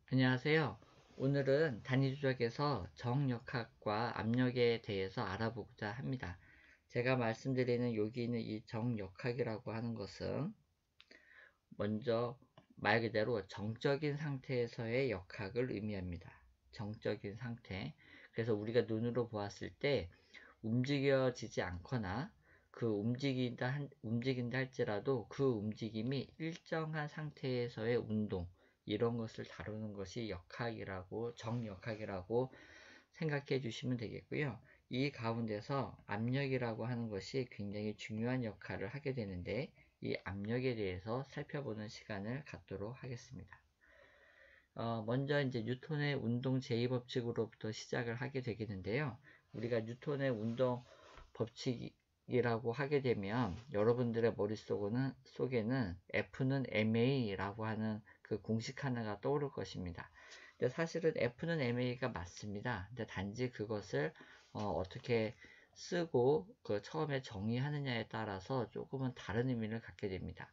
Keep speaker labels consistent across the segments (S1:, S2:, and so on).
S1: 안녕하세요. 오늘은 단위조작에서 정역학과 압력에 대해서 알아보고자 합니다. 제가 말씀드리는 여기 있는 이 정역학이라고 하는 것은 먼저 말 그대로 정적인 상태에서의 역학을 의미합니다. 정적인 상태. 그래서 우리가 눈으로 보았을 때 움직여지지 않거나 그 움직인다 할지라도 그 움직임이 일정한 상태에서의 운동, 이런 것을 다루는 것이 정역학이라고 생각해 주시면 되겠고요. 이 가운데서 압력이라고 하는 것이 굉장히 중요한 역할을 하게 되는데, 이 압력에 대해서 살펴보는 시간을 갖도록 하겠습니다. 먼저 이제 뉴턴의 운동 제2법칙으로부터 시작을 하게 되겠는데요. 우리가 뉴턴의 운동 법칙이라고 하게 되면 여러분들의 머릿속에는 F는 ma라고 하는 그 공식 하나가 떠오를 것입니다. 근데 사실은 F는 ma가 맞습니다. 근데 단지 그것을 어떻게 쓰고 그 처음에 정의하느냐에 따라서 조금은 다른 의미를 갖게 됩니다.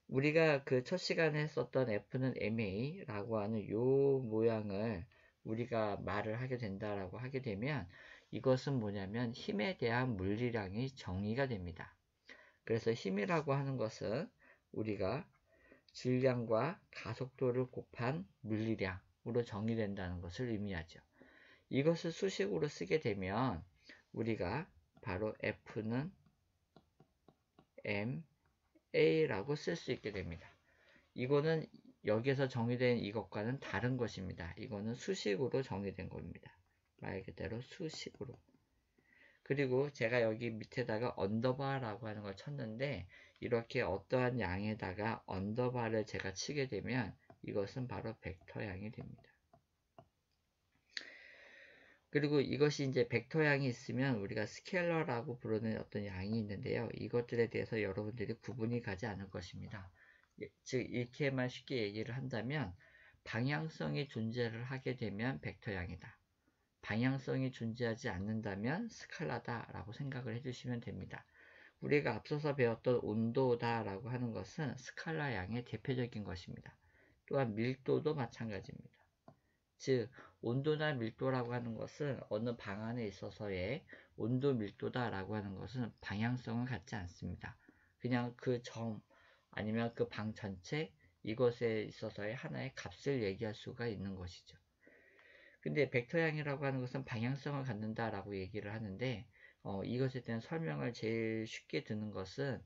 S1: 우리가 그 첫 시간에 했었던 F는 ma라고 하는 요 모양을 우리가 말을 하게 된다라고 하게 되면, 이것은 뭐냐면 힘에 대한 물리량이 정의가 됩니다. 그래서 힘이라고 하는 것은 우리가 질량과 가속도를 곱한 물리량으로 정의된다는 것을 의미하죠. 이것을 수식으로 쓰게 되면 우리가 바로 F는 ma라고 쓸 수 있게 됩니다. 이거는 여기에서 정의된 이것과는 다른 것입니다. 이거는 수식으로 정의된 겁니다. 말 그대로 수식으로. 그리고 제가 여기 밑에다가 언더바라고 하는 걸 쳤는데, 이렇게 어떠한 양에다가 언더바를 제가 치게 되면 이것은 바로 벡터 양이 됩니다. 그리고 이것이 이제 벡터 양이 있으면 우리가 스케일러라고 부르는 어떤 양이 있는데요. 이것들에 대해서 여러분들이 구분이 가지 않을 것입니다. 즉 이렇게만 쉽게 얘기를 한다면, 방향성이 존재를 하게 되면 벡터 양이다. 방향성이 존재하지 않는다면 스칼라다 라고 생각을 해주시면 됩니다. 우리가 앞서서 배웠던 온도다 라고 하는 것은 스칼라 양의 대표적인 것입니다. 또한 밀도도 마찬가지입니다. 즉 온도나 밀도라고 하는 것은 어느 방 안에 있어서의 온도 밀도다 라고 하는 것은 방향성을 갖지 않습니다. 그냥 그 점 아니면 그 방 전체, 이것에 있어서의 하나의 값을 얘기할 수가 있는 것이죠. 근데 벡터양이라고 하는 것은 방향성을 갖는다 라고 얘기를 하는데, 이것에 대한 설명을 제일 쉽게 드는 것은,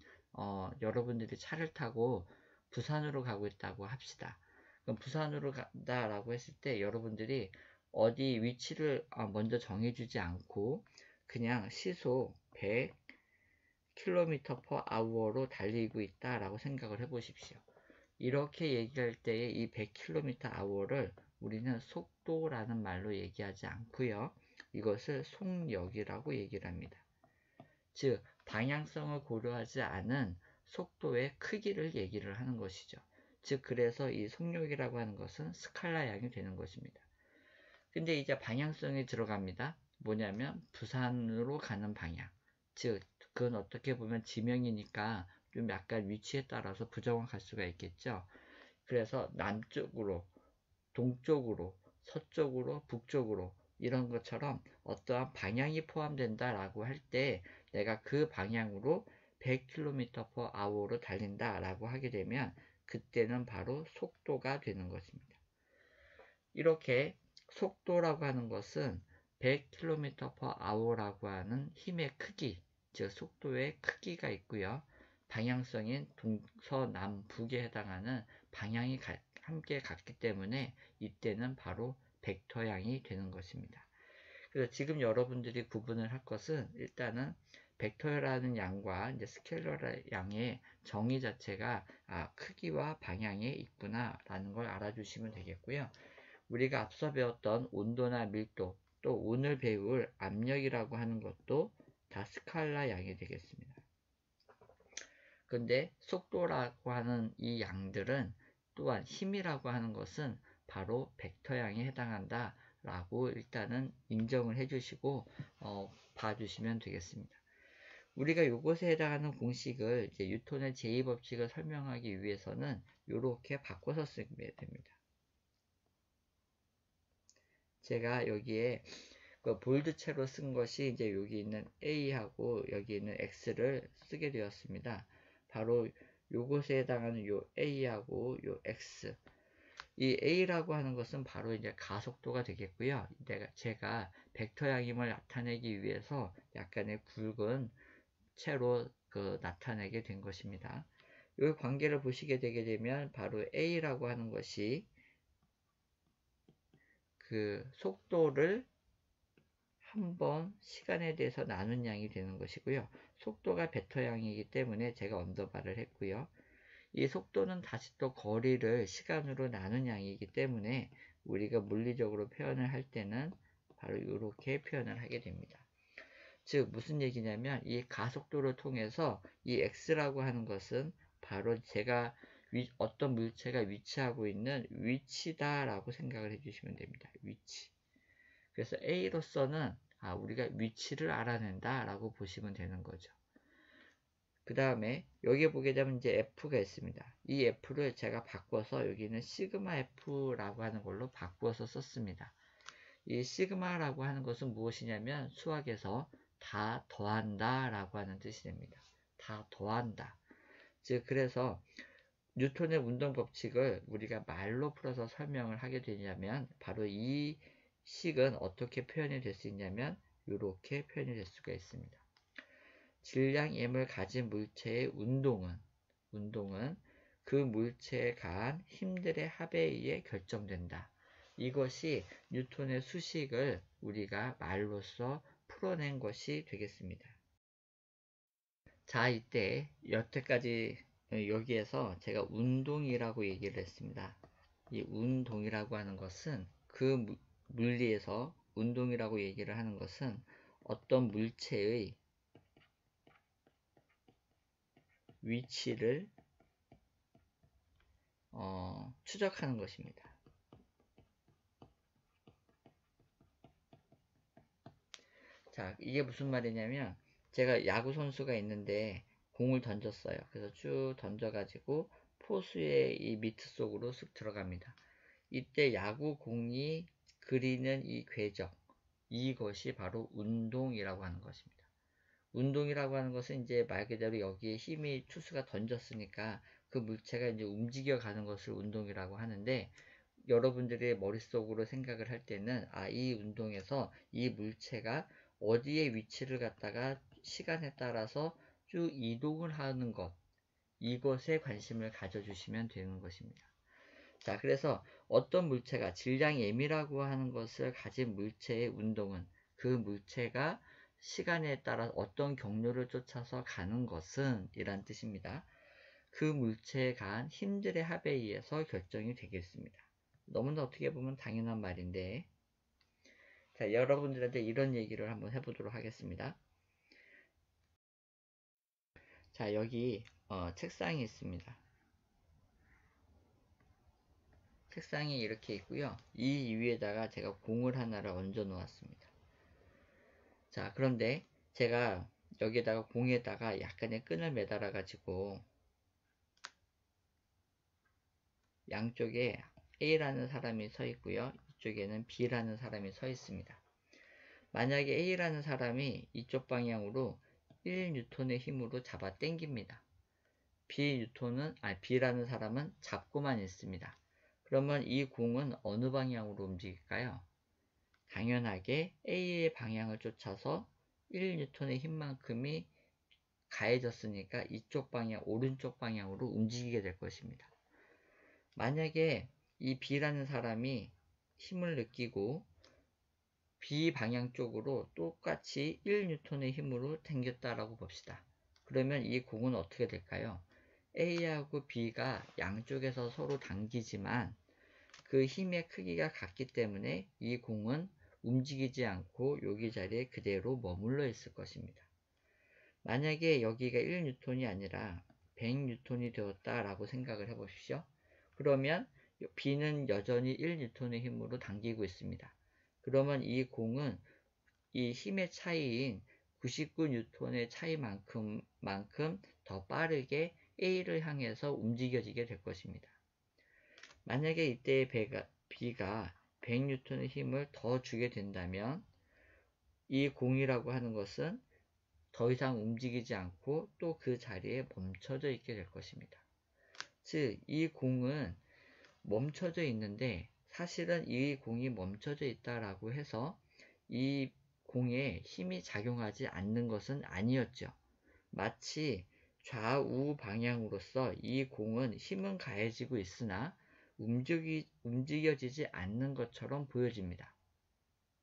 S1: 여러분들이 차를 타고 부산으로 가고 있다고 합시다. 그럼 부산으로 간다 라고 했을 때 여러분들이 어디 위치를 먼저 정해주지 않고 그냥 시속 100km/h로 달리고 있다 라고 생각을 해 보십시오. 이렇게 얘기할 때에 이 100km/h를 우리는 속도라는 말로 얘기하지 않고요. 이것을 속력이라고 얘기를 합니다. 즉 방향성을 고려하지 않은 속도의 크기를 얘기를 하는 것이죠. 즉 그래서 이 속력이라고 하는 것은 스칼라 양이 되는 것입니다. 근데 이제 방향성이 들어갑니다. 뭐냐면 부산으로 가는 방향. 즉 그건 어떻게 보면 지명이니까 좀 약간 위치에 따라서 부정확할 수가 있겠죠. 그래서 남쪽으로, 동쪽으로, 서쪽으로, 북쪽으로, 이런 것처럼 어떠한 방향이 포함된다라고 할 때 내가 그 방향으로 100km/h로 달린다라고 하게 되면 그때는 바로 속도가 되는 것입니다. 이렇게 속도라고 하는 것은 100km/h라고 하는 힘의 크기, 즉 속도의 크기가 있고요. 방향성인 동서남북에 해당하는 방향이 함께 같기 때문에 이때는 바로 벡터양이 되는 것입니다. 그래서 지금 여러분들이 구분을 할 것은, 일단은 벡터라는 양과 이제 스케일러 양의 정의 자체가 크기와 방향에 있구나 라는 걸 알아주시면 되겠고요. 우리가 앞서 배웠던 온도나 밀도, 또 오늘 배울 압력이라고 하는 것도 다 스칼라 양이 되겠습니다. 근데 속도라고 하는 이 양들은, 또한 힘이라고 하는 것은 바로 벡터양에 해당한다 라고 일단은 인정을 해주시고 봐주시면 되겠습니다. 우리가 이것에 해당하는 공식을 이제 뉴턴의 제2법칙을 설명하기 위해서는 이렇게 바꿔서 쓰게 됩니다. 제가 여기에 그 볼드체로 쓴 것이 이제 여기 있는 A하고 여기 있는 X를 쓰게 되었습니다. 바로 요것에 해당하는 요 A하고 요 X. 이 A라고 하는 것은 바로 이제 가속도가 되겠고요. 제가 벡터 양임을 나타내기 위해서 약간의 굵은 채로 나타내게 된 것입니다. 이 관계를 보시게 되게 되면 바로 A라고 하는 것이 그 속도를 한번 시간에 대해서 나눈 양이 되는 것이고요. 속도가 벡터 양이기 때문에 제가 언더바를 했고요. 이 속도는 다시 또 거리를 시간으로 나눈 양이기 때문에 우리가 물리적으로 표현을 할 때는 바로 이렇게 표현을 하게 됩니다. 즉 무슨 얘기냐면 이 가속도를 통해서 이 x라고 하는 것은 바로 제가 어떤 물체가 위치하고 있는 위치다 라고 생각을 해주시면 됩니다. 위치. 그래서 A로서는 우리가 위치를 알아낸다 라고 보시면 되는 거죠. 그 다음에 여기에 보게 되면 이제 F가 있습니다. 이 F를 제가 바꿔서 여기는 시그마 F라고 하는 걸로 바꾸어서 썼습니다. 이 시그마라고 하는 것은 무엇이냐면 수학에서 다 더한다 라고 하는 뜻이 됩니다. 다 더한다. 즉 그래서 뉴턴의 운동 법칙을 우리가 말로 풀어서 설명을 하게 되냐면 바로 이 식은 어떻게 표현이 될 수 있냐면 이렇게 표현이 될 수가 있습니다. 질량 m을 가진 물체의 운동은 그 물체에 가한 힘들의 합에 의해 결정된다. 이것이 뉴턴의 수식을 우리가 말로써 풀어낸 것이 되겠습니다. 자, 이때 여태까지 여기에서 제가 운동이라고 얘기를 했습니다. 이 운동이라고 하는 것은 그 물리에서 운동이라고 얘기를 하는 것은 어떤 물체의 위치를 추적하는 것입니다. 자, 이게 무슨 말이냐면 제가 야구 선수가 있는데 공을 던졌어요. 그래서 쭉 던져가지고 포수의 이 미트 속으로 쓱 들어갑니다. 이때 야구 공이 그리는 이 궤적, 이것이 바로 운동이라고 하는 것입니다. 운동이라고 하는 것은 이제 말 그대로 여기에 힘이 투수가 던졌으니까 그 물체가 이제 움직여 가는 것을 운동이라고 하는데 여러분들의 머릿속으로 생각을 할 때는 이 운동에서 이 물체가 어디에 위치를 갖다가 시간에 따라서 쭉 이동을 하는 것, 이것에 관심을 가져주시면 되는 것입니다. 자, 그래서 어떤 물체가 질량 m이라고 하는 것을 가진 물체의 운동은 그 물체가 시간에 따라 어떤 경로를 쫓아서 가는 것은 이란 뜻입니다. 그 물체에 가한 힘들의 합에 의해서 결정이 되겠습니다. 너무나 어떻게 보면 당연한 말인데, 자, 여러분들한테 이런 얘기를 한번 해보도록 하겠습니다. 자, 여기 책상이 있습니다. 책상이 이렇게 있고요. 이 위에다가 제가 공을 하나를 얹어 놓았습니다. 자, 그런데 제가 여기에다가 공에다가 약간의 끈을 매달아 가지고 양쪽에 A라는 사람이 서 있고요. 이쪽에는 B라는 사람이 서 있습니다. 만약에 A라는 사람이 이쪽 방향으로 1N의 힘으로 잡아 당깁니다. B라는 사람은 잡고만 있습니다. 그러면 이 공은 어느 방향으로 움직일까요? 당연하게 A의 방향을 쫓아서 1N의 힘만큼이 가해졌으니까 이쪽 방향, 오른쪽 방향으로 움직이게 될 것입니다. 만약에 이 B라는 사람이 힘을 느끼고 B 방향 쪽으로 똑같이 1N의 힘으로 당겼다라고 봅시다. 그러면 이 공은 어떻게 될까요? A하고 B가 양쪽에서 서로 당기지만 그 힘의 크기가 같기 때문에 이 공은 움직이지 않고 여기 자리에 그대로 머물러 있을 것입니다. 만약에 여기가 1N이 아니라 100N이 되었다라고 생각을 해보십시오. 그러면 B는 여전히 1N의 힘으로 당기고 있습니다. 그러면 이 공은 이 힘의 차이인 99N의 차이만큼 더 빠르게 A를 향해서 움직여지게 될 것입니다. 만약에 이때 B가 100N의 힘을 더 주게 된다면 이 공이라고 하는 것은 더 이상 움직이지 않고 또 그 자리에 멈춰져 있게 될 것입니다. 즉, 이 공은 멈춰져 있는데 사실은 이 공이 멈춰져 있다라고 해서 이 공에 힘이 작용하지 않는 것은 아니었죠. 마치 좌우 방향으로서 이 공은 힘은 가해지고 있으나 움직여지지 않는 것처럼 보여집니다.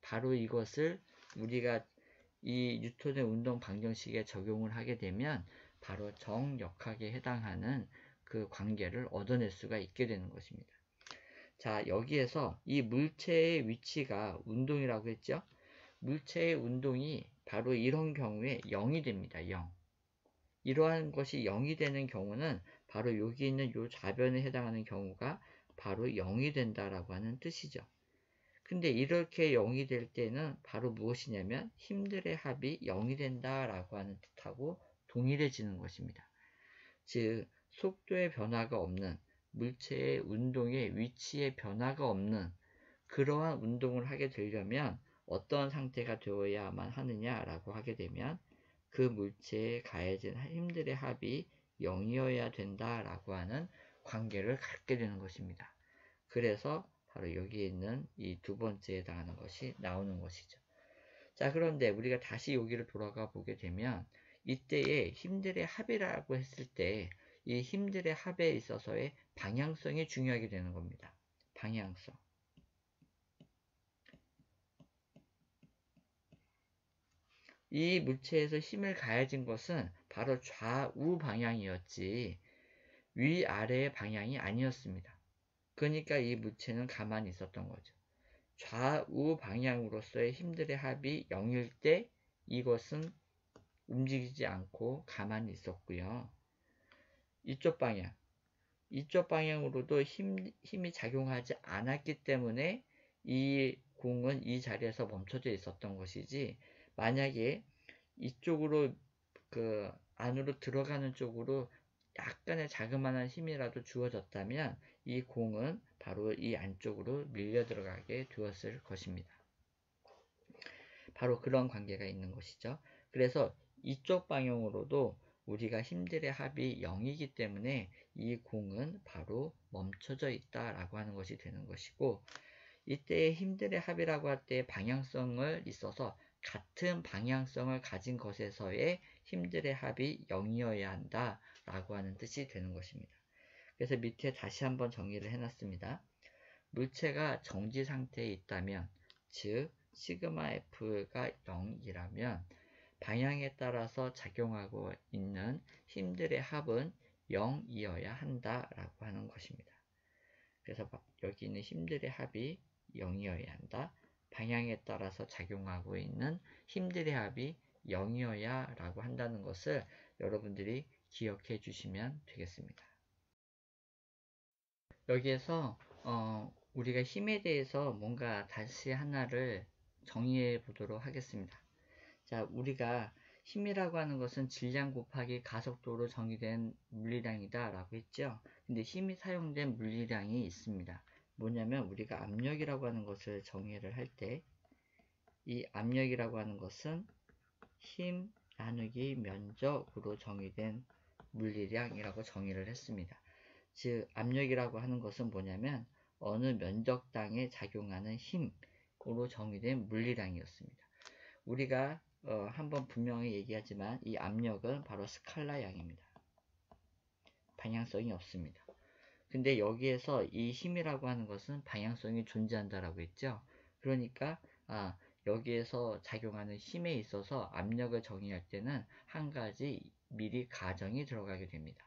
S1: 바로 이것을 우리가 이 뉴턴의 운동 방정식에 적용을 하게 되면 바로 정역학에 해당하는 그 관계를 얻어낼 수가 있게 되는 것입니다. 자, 여기에서 이 물체의 위치가 운동이라고 했죠? 물체의 운동이 바로 이런 경우에 0이 됩니다. 0. 이러한 것이 0이 되는 경우는 바로 여기 있는 이 좌변에 해당하는 경우가 바로 0이 된다라고 하는 뜻이죠. 근데 이렇게 0이 될 때는 바로 무엇이냐면 힘들의 합이 0이 된다라고 하는 뜻하고 동일해지는 것입니다. 즉, 속도의 변화가 없는 물체의 운동의 위치의 변화가 없는 그러한 운동을 하게 되려면 어떤 상태가 되어야만 하느냐라고 하게 되면 그 물체에 가해진 힘들의 합이 0이어야 된다라고 하는 관계를 갖게 되는 것입니다. 그래서 바로 여기에 있는 이 두 번째에 해당하는 것이 나오는 것이죠. 자, 그런데 우리가 다시 여기를 돌아가 보게 되면 이때의 힘들의 합이라고 했을 때 이 힘들의 합에 있어서의 방향성이 중요하게 되는 겁니다. 방향성. 이 물체에서 힘을 가해진 것은 바로 좌우 방향이었지 위아래의 방향이 아니었습니다. 그러니까 이 물체는 가만히 있었던 거죠. 좌우 방향으로서의 힘들의 합이 0일 때 이것은 움직이지 않고 가만히 있었고요. 이쪽 방향으로도 힘이 작용하지 않았기 때문에 이 공은 이 자리에서 멈춰져 있었던 것이지, 만약에 이쪽으로 그 안으로 들어가는 쪽으로 약간의 자그마한 힘이라도 주어졌다면 이 공은 바로 이 안쪽으로 밀려 들어가게 되었을 것입니다. 바로 그런 관계가 있는 것이죠. 그래서 이쪽 방향으로도 우리가 힘들의 합이 0이기 때문에 이 공은 바로 멈춰져 있다라고 하는 것이 되는 것이고, 이때의 힘들의 합이라고 할 때 방향성을 있어서 같은 방향성을 가진 것에서의 힘들의 합이 0이어야 한다라고 하는 뜻이 되는 것입니다. 그래서 밑에 다시 한번 정리를 해놨습니다. 물체가 정지 상태에 있다면, 즉 시그마 F가 0이라면 방향에 따라서 작용하고 있는 힘들의 합은 0이어야 한다라고 하는 것입니다. 그래서 여기 있는 힘들의 합이 0이어야 한다. 방향에 따라서 작용하고 있는 힘들의 합이 0이어야 라고 한다는 것을 여러분들이 기억해 주시면 되겠습니다. 여기에서 우리가 힘에 대해서 뭔가 다시 하나를 정의해 보도록 하겠습니다. 자, 우리가 힘이라고 하는 것은 질량 곱하기 가속도로 정의된 물리량이다 라고 했죠. 근데 힘이 사용된 물리량이 있습니다. 뭐냐면 우리가 압력이라고 하는 것을 정의를 할 때 이 압력이라고 하는 것은 힘 나누기 면적으로 정의된 물리량이라고 정의를 했습니다. 즉 압력이라고 하는 것은 뭐냐면 어느 면적당에 작용하는 힘으로 정의된 물리량이었습니다. 우리가 한번 분명히 얘기하지만 이 압력은 바로 스칼라양입니다. 방향성이 없습니다. 근데 여기에서 이 힘이라고 하는 것은 방향성이 존재한다라고 했죠. 그러니까 여기에서 작용하는 힘에 있어서 압력을 정의할 때는 한 가지 미리 가정이 들어가게 됩니다.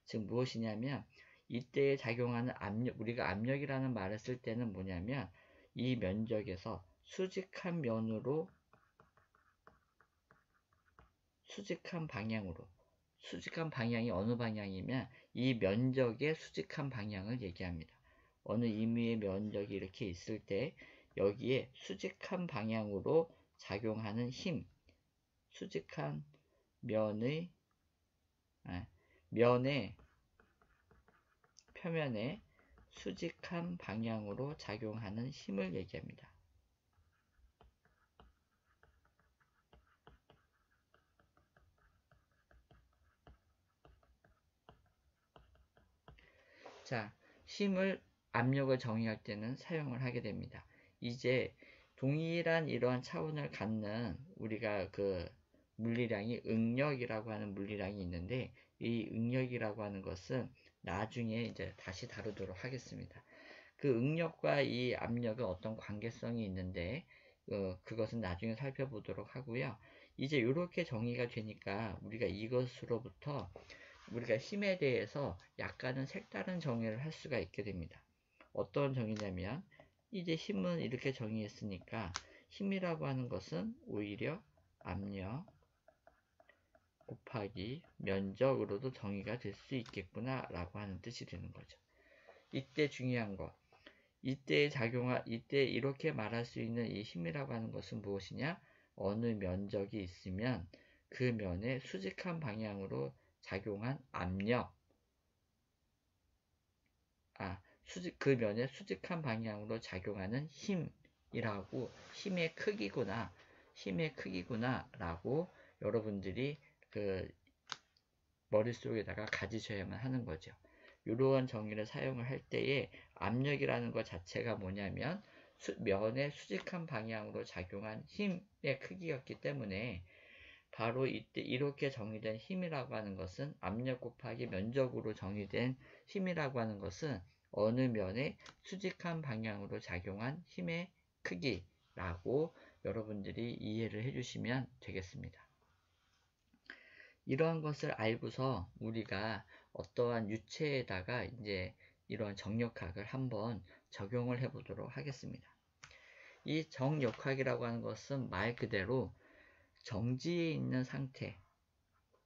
S1: 즉 무엇이냐면 이때에 작용하는 압력, 우리가 압력이라는 말을 쓸 때는 뭐냐면 이 면적에서 수직한 면으로 수직한 방향이 어느 방향이면 이 면적의 수직한 방향을 얘기합니다. 어느 임의의 면적이 이렇게 있을 때 여기에 수직한 방향으로 작용하는 힘, 수직한 면의 표면에 수직한 방향으로 작용하는 힘을 얘기합니다. 자, 힘을 압력을 정의할 때는 사용을 하게 됩니다. 이제 동일한 이러한 차원을 갖는 우리가 그 물리량이 응력이라고 하는 물리량이 있는데, 이 응력이라고 하는 것은 나중에 이제 다시 다루도록 하겠습니다. 그 응력과 이 압력은 어떤 관계성이 있는데 그것은 나중에 살펴보도록 하고요. 이제 이렇게 정의가 되니까 우리가 이것으로부터 우리가 힘에 대해서 약간은 색다른 정의를 할 수가 있게 됩니다. 어떤 정의냐면, 이제 힘은 이렇게 정의했으니까 힘이라고 하는 것은 오히려 압력 곱하기 면적으로도 정의가 될 수 있겠구나 라고 하는 뜻이 되는 거죠. 이때 중요한 것, 이때 이렇게 말할 수 있는 이 힘이라고 하는 것은 무엇이냐? 어느 면적이 있으면 그 면에 수직한 방향으로 작용한 압력, 그 면에 수직한 방향으로 작용하는 힘이라고, 힘의 크기구나 라고 여러분들이 그 머릿속에다가 가지셔야만 하는 거죠. 이러한 정의를 사용을 할 때에 압력이라는 것 자체가 뭐냐면 면의 수직한 방향으로 작용한 힘의 크기였기 때문에, 바로 이때 이렇게 정의된 힘이라고 하는 것은 압력 곱하기 면적으로 정의된 힘이라고 하는 것은 어느 면에 수직한 방향으로 작용한 힘의 크기라고 여러분들이 이해를 해주시면 되겠습니다. 이러한 것을 알고서 우리가 어떠한 유체에다가 이제 이러한 정력학을 한번 적용을 해 보도록 하겠습니다. 이 정력학이라고 하는 것은 말 그대로 정지에 있는 상태,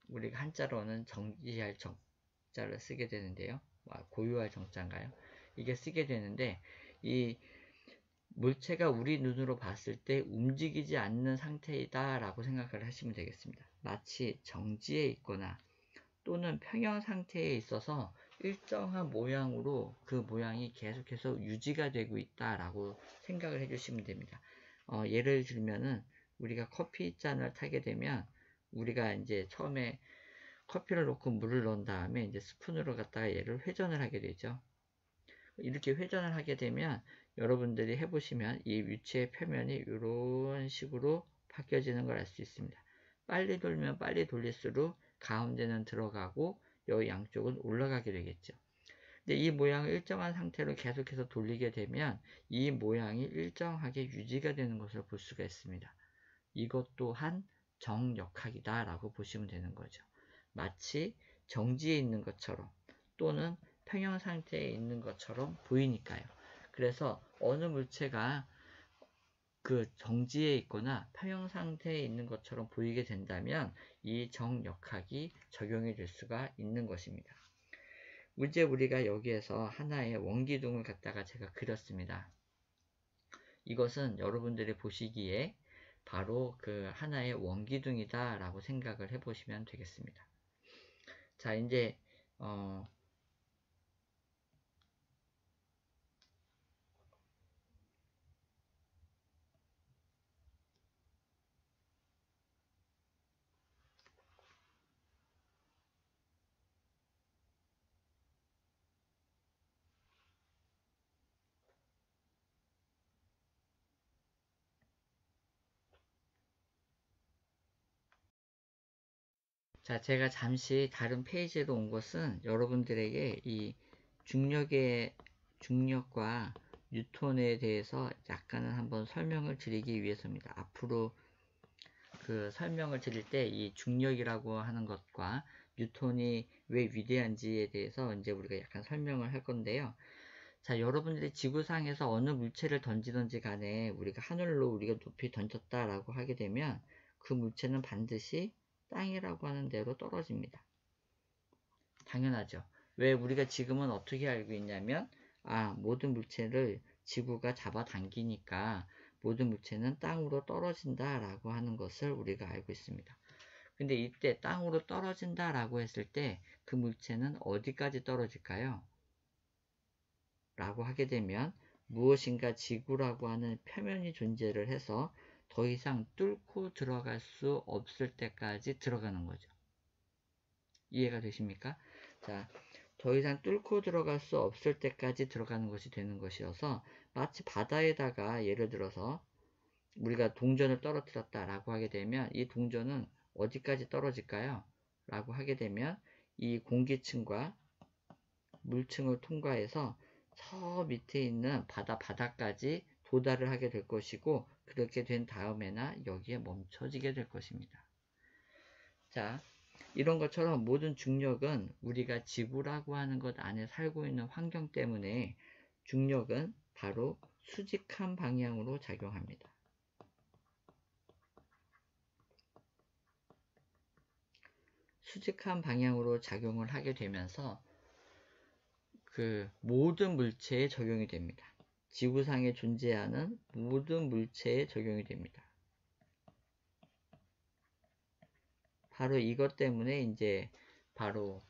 S1: 우리가 한자로는 정지할 정자를 쓰게 되는데요. 고유할 정자인가요? 이게 쓰게 되는데, 이 물체가 우리 눈으로 봤을 때 움직이지 않는 상태이다 라고 생각을 하시면 되겠습니다. 마치 정지에 있거나 또는 평형 상태에 있어서 일정한 모양으로 그 모양이 계속해서 유지가 되고 있다 라고 생각을 해주시면 됩니다. 예를 들면은 우리가 커피 잔을 타게 되면 우리가 이제 처음에 커피를 넣고 물을 넣은 다음에 이제 스푼으로 갖다가 얘를 회전을 하게 되죠. 이렇게 회전을 하게 되면 여러분들이 해보시면 이 위치의 표면이 이런 식으로 바뀌어지는 걸 알 수 있습니다. 빨리 돌면 빨리 돌릴수록 가운데는 들어가고 여기 양쪽은 올라가게 되겠죠. 근데 이 모양을 일정한 상태로 계속해서 돌리게 되면 이 모양이 일정하게 유지가 되는 것을 볼 수가 있습니다. 이것 또한 정역학이다 라고 보시면 되는 거죠. 마치 정지에 있는 것처럼 또는 평형 상태에 있는 것처럼 보이니까요. 그래서 어느 물체가 그 정지에 있거나 평형 상태에 있는 것처럼 보이게 된다면 이 정역학이 적용이 될 수가 있는 것입니다. 이제 우리가 여기에서 하나의 원기둥을 갖다가 제가 그렸습니다. 이것은 여러분들이 보시기에 바로 그 하나의 원기둥이다 라고 생각을 해 보시면 되겠습니다. 자, 이제 제가 잠시 다른 페이지로 온 것은 여러분들에게 이 중력과 뉴턴에 대해서 약간은 한번 설명을 드리기 위해서입니다. 앞으로 그 설명을 드릴 때 이 중력이라고 하는 것과 뉴턴이 왜 위대한지에 대해서 이제 우리가 약간 설명을 할 건데요. 자, 여러분들이 지구상에서 어느 물체를 던지든지 간에 우리가 하늘로 우리가 높이 던졌다라고 하게 되면 그 물체는 반드시 땅이라고 하는 데로 떨어집니다. 당연하죠. 왜 우리가 지금은 어떻게 알고 있냐면 모든 물체를 지구가 잡아당기니까 모든 물체는 땅으로 떨어진다 라고 하는 것을 우리가 알고 있습니다. 근데 이때 땅으로 떨어진다 라고 했을 때 그 물체는 어디까지 떨어질까요? 라고 하게 되면 무엇인가 지구라고 하는 표면이 존재를 해서 더 이상 뚫고 들어갈 수 없을 때까지 들어가는 거죠. 이해가 되십니까? 자, 더 이상 뚫고 들어갈 수 없을 때까지 들어가는 것이 되는 것이어서 마치 바다에다가 예를 들어서 우리가 동전을 떨어뜨렸다라고 하게 되면 이 동전은 어디까지 떨어질까요? 라고 하게 되면 이 공기층과 물층을 통과해서 저 밑에 있는 바다까지 도달을 하게 될 것이고 그렇게 된 다음에나 여기에 멈춰지게 될 것입니다. 자, 이런 것처럼 모든 중력은 우리가 지구라고 하는 것 안에 살고 있는 환경 때문에 중력은 바로 수직한 방향으로 작용합니다. 수직한 방향으로 작용을 하게 되면서 그 모든 물체에 적용이 됩니다. 지구상에 존재하는 모든 물체에 적용이 됩니다. 바로 이것 때문에 이제 바로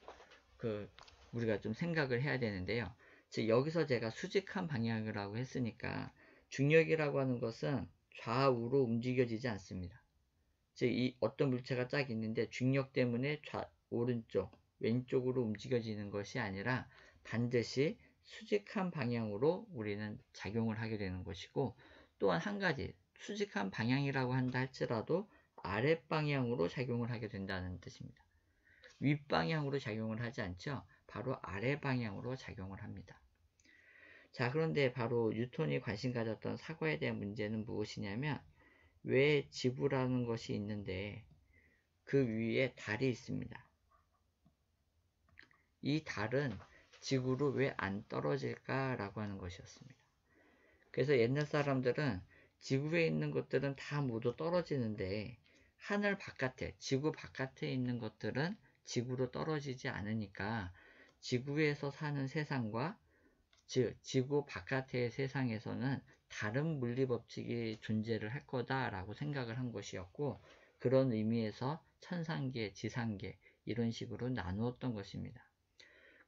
S1: 우리가 좀 생각을 해야 되는데요. 즉 여기서 제가 수직한 방향이라고 했으니까 중력이라고 하는 것은 좌우로 움직여지지 않습니다. 즉 이 어떤 물체가 딱 있는데 중력 때문에 오른쪽, 왼쪽으로 움직여지는 것이 아니라 반드시 수직한 방향으로 우리는 작용을 하게 되는 것이고 또한 한 가지 수직한 방향이라고 한다 할지라도 아랫방향으로 작용을 하게 된다는 뜻입니다. 윗방향으로 작용을 하지 않죠. 바로 아래방향으로 작용을 합니다. 자, 그런데 바로 뉴턴이 관심 가졌던 사과에 대한 문제는 무엇이냐면 왜 지구라는 것이 있는데 그 위에 달이 있습니다. 이 달은 지구로 왜 안 떨어질까라고 하는 것이었습니다. 그래서 옛날 사람들은 지구에 있는 것들은 다 모두 떨어지는데 하늘 바깥에, 지구 바깥에 있는 것들은 지구로 떨어지지 않으니까 지구에서 사는 세상과 즉 지구 바깥의 세상에서는 다른 물리 법칙이 존재를 할 거다라고 생각을 한 것이었고 그런 의미에서 천상계, 지상계 이런 식으로 나누었던 것입니다.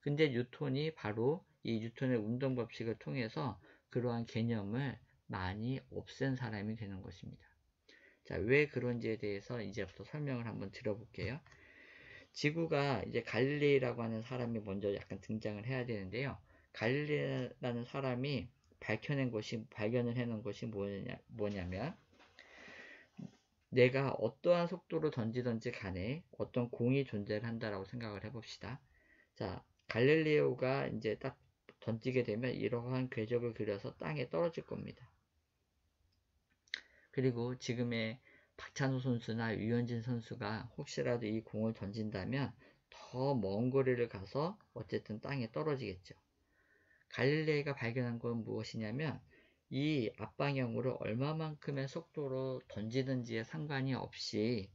S1: 근데 뉴턴이 바로 이 뉴턴의 운동 법칙을 통해서 그러한 개념을 많이 없앤 사람이 되는 것입니다. 자, 왜 그런지에 대해서 이제부터 설명을 한번 드려볼게요. 지구가 이제 갈릴레이라고 하는 사람이 먼저 약간 등장을 해야 되는데요. 갈릴레이라는 사람이 발견을 해놓은 것이 뭐냐면 내가 어떠한 속도로 던지든지 간에 어떤 공이 존재를 한다라고 생각을 해봅시다. 자, 갈릴레오가 이제 딱 던지게 되면 이러한 궤적을 그려서 땅에 떨어질 겁니다. 그리고 지금의 박찬호 선수나 유현진 선수가 혹시라도 이 공을 던진다면 더 먼 거리를 가서 어쨌든 땅에 떨어지겠죠. 갈릴레이가 발견한 건 무엇이냐면 이 앞방향으로 얼마만큼의 속도로 던지는지에 상관이 없이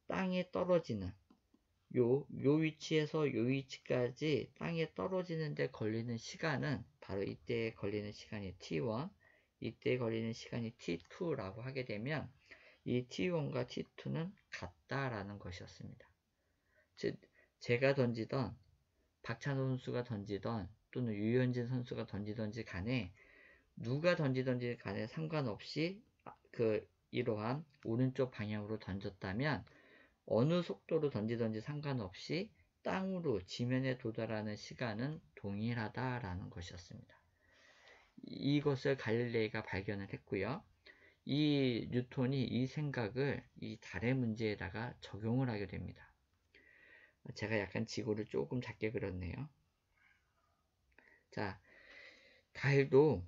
S1: 땅에 떨어지는 요 위치에서 요 위치까지 땅에 떨어지는 데 걸리는 시간은 바로 이때 걸리는 시간이 t1, 이때 걸리는 시간이 t2라고 하게 되면 이 t1과 t2는 같다라는 것이었습니다. 즉 제가 던지던 박찬호 선수가 던지던 또는 유현진 선수가 던지던지 간에 누가 던지던지 간에 상관없이 이러한 오른쪽 방향으로 던졌다면 어느 속도로 던지든지 상관없이 땅으로 지면에 도달하는 시간은 동일하다라는 것이었습니다. 이것을 갈릴레이가 발견을 했고요. 이 뉴턴이 이 생각을 이 달의 문제에다가 적용을 하게 됩니다. 제가 약간 지구를 조금 작게 그렸네요. 자, 달도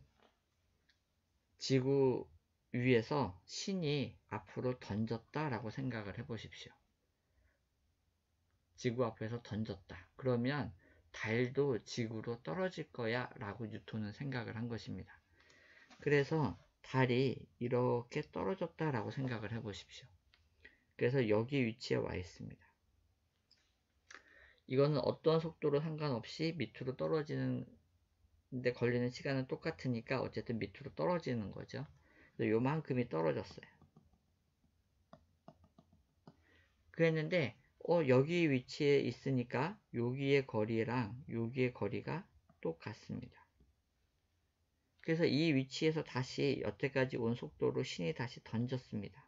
S1: 지구 위에서 신이 앞으로 던졌다라고 생각을 해보십시오. 지구 앞에서 던졌다. 그러면 달도 지구로 떨어질 거야 라고 뉴턴은 생각을 한 것입니다. 그래서 달이 이렇게 떨어졌다 라고 생각을 해 보십시오. 그래서 여기 위치에 와 있습니다. 이거는 어떠한 속도로 상관없이 밑으로 떨어지는 데 걸리는 시간은 똑같으니까 어쨌든 밑으로 떨어지는 거죠. 요만큼이 떨어졌어요. 그랬는데 여기 위치에 있으니까 여기의 거리랑 여기의 거리가 똑같습니다. 그래서 이 위치에서 다시 여태까지 온 속도로 신이 다시 던졌습니다.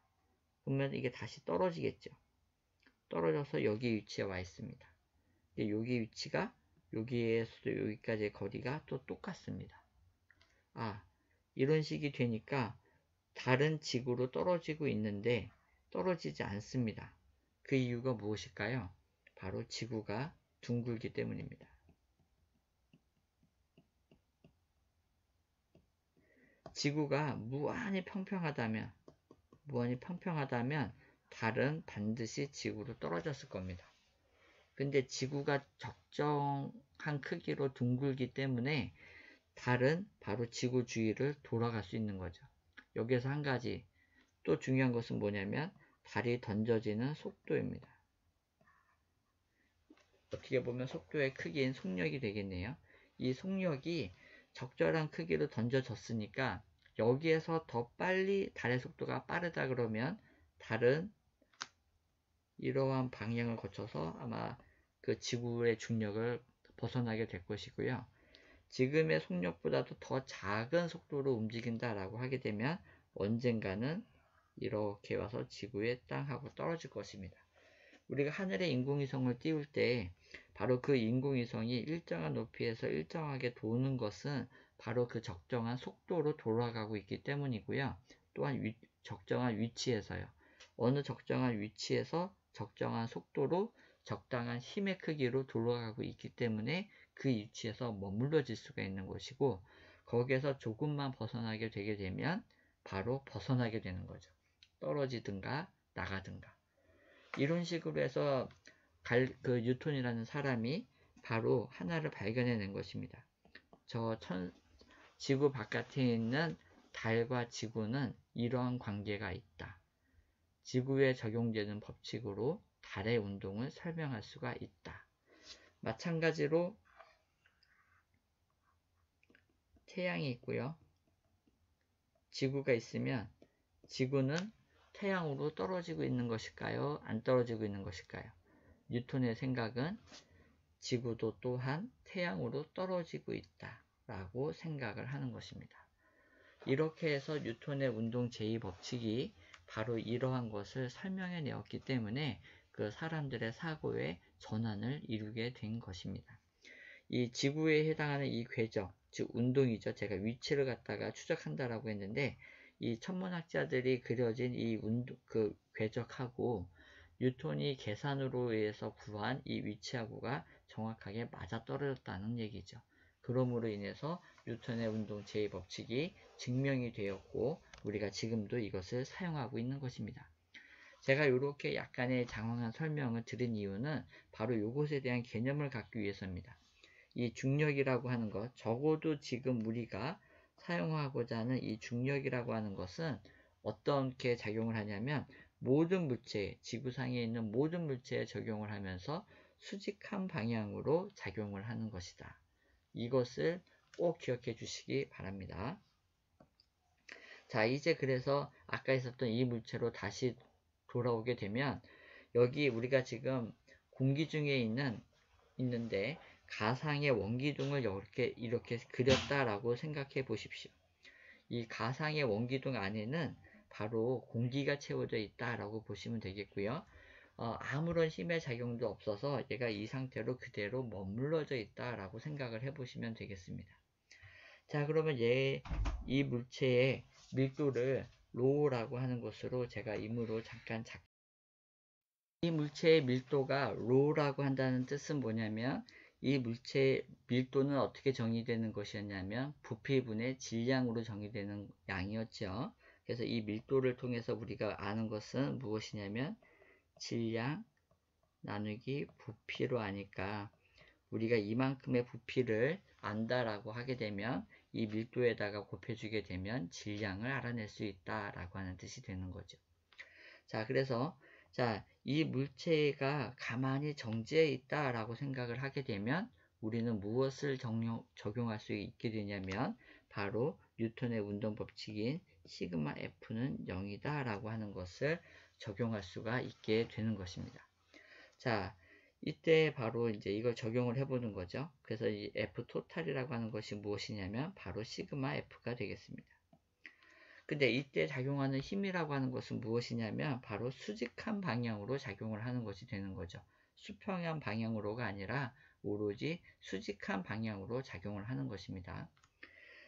S1: 그러면 이게 다시 떨어지겠죠. 떨어져서 여기 위치에 와 있습니다. 여기 위치가 여기에서 여기까지의 거리가 또 똑같습니다. 이런 식이 되니까 다른 지구로 떨어지고 있는데 떨어지지 않습니다. 그 이유가 무엇일까요? 바로 지구가 둥글기 때문입니다. 지구가 무한히 평평하다면 달은 반드시 지구로 떨어졌을 겁니다. 근데 지구가 적정한 크기로 둥글기 때문에 달은 바로 지구 주위를 돌아갈 수 있는 거죠. 여기에서 한 가지 또 중요한 것은 뭐냐면 달이 던져지는 속도입니다. 어떻게 보면 속도의 크기인 속력이 되겠네요. 이 속력이 적절한 크기로 던져졌으니까 여기에서 더 빨리 달의 속도가 빠르다 그러면 달은 이러한 방향을 거쳐서 아마 그 지구의 중력을 벗어나게 될 것이고요. 지금의 속력보다도 더 작은 속도로 움직인다라고 하게 되면 언젠가는 이렇게 와서 지구의 땅하고 떨어질 것입니다. 우리가 하늘에 인공위성을 띄울 때 바로 그 인공위성이 일정한 높이에서 일정하게 도는 것은 바로 그 적정한 속도로 돌아가고 있기 때문이고요. 또한 적정한 위치에서요. 어느 적정한 위치에서 적정한 속도로 적당한 힘의 크기로 돌아가고 있기 때문에 그 위치에서 머물러질 수가 있는 것이고, 거기에서 조금만 벗어나게 되게 되면 바로 벗어나게 되는 거죠. 떨어지든가 나가든가. 이런 식으로 해서 뉴턴이라는 사람이 바로 하나를 발견해낸 것입니다. 지구 바깥에 있는 달과 지구는 이러한 관계가 있다. 지구에 적용되는 법칙으로 달의 운동을 설명할 수가 있다. 마찬가지로 태양이 있고요. 지구가 있으면 지구는 태양으로 떨어지고 있는 것일까요? 안 떨어지고 있는 것일까요? 뉴턴의 생각은 지구도 또한 태양으로 떨어지고 있다라고 생각을 하는 것입니다. 이렇게 해서 뉴턴의 운동 제2법칙이 바로 이러한 것을 설명해 내었기 때문에 그 사람들의 사고에 전환을 이루게 된 것입니다. 이 지구에 해당하는 이 궤적, 즉 운동이죠. 제가 위치를 갖다가 추적한다라고 했는데 이 천문학자들이 그려진 이 궤적하고 뉴턴이 계산으로 의해서 구한 이 위치하고가 정확하게 맞아떨어졌다는 얘기죠. 그러므로 인해서 뉴턴의 운동 제2법칙이 증명이 되었고 우리가 지금도 이것을 사용하고 있는 것입니다. 제가 이렇게 약간의 장황한 설명을 드린 이유는 바로 이것에 대한 개념을 갖기 위해서입니다. 이 중력이라고 하는 것, 적어도 지금 우리가 사용하고자 하는 이 중력이라고 하는 것은 어떻게 작용을 하냐면 모든 물체, 지구상에 있는 모든 물체에 적용을 하면서 수직한 방향으로 작용을 하는 것이다. 이것을 꼭 기억해 주시기 바랍니다. 자, 이제 그래서 아까 있었던 이 물체로 다시 돌아오게 되면 여기 우리가 지금 공기 중에 있는데 가상의 원기둥을 이렇게 그렸다라고 생각해 보십시오. 이 가상의 원기둥 안에는 바로 공기가 채워져 있다라고 보시면 되겠고요. 아무런 힘의 작용도 없어서 얘가 이 상태로 그대로 머물러져 있다라고 생각을 해보시면 되겠습니다. 자, 그러면 이 물체의 밀도를 로우라고 하는 것으로 제가 임의로 잠깐 이 물체의 밀도가 로우라고 한다는 뜻은 뭐냐면 이 물체의 밀도는 어떻게 정의되는 것이었냐면 부피분의 질량으로 정의되는 양이었죠. 그래서 이 밀도를 통해서 우리가 아는 것은 무엇이냐면 질량 나누기 부피로 아니까 우리가 이만큼의 부피를 안다라고 하게 되면 이 밀도에다가 곱해주게 되면 질량을 알아낼 수 있다라고 하는 뜻이 되는 거죠. 자, 그래서 이 물체가 가만히 정지해 있다라고 생각을 하게 되면 우리는 무엇을 적용할 수 있게 되냐면 바로 뉴턴의 운동 법칙인 시그마 F는 0이다 라고 하는 것을 적용할 수가 있게 되는 것입니다. 자, 이때 바로 이제 이걸 적용을 해보는 거죠. 그래서 이 F 토탈이라고 하는 것이 무엇이냐면 바로 시그마 F가 되겠습니다. 근데 이때 작용하는 힘이라고 하는 것은 무엇이냐면 바로 수직한 방향으로 작용을 하는 것이 되는 거죠. 수평형 방향으로가 아니라 오로지 수직한 방향으로 작용을 하는 것입니다.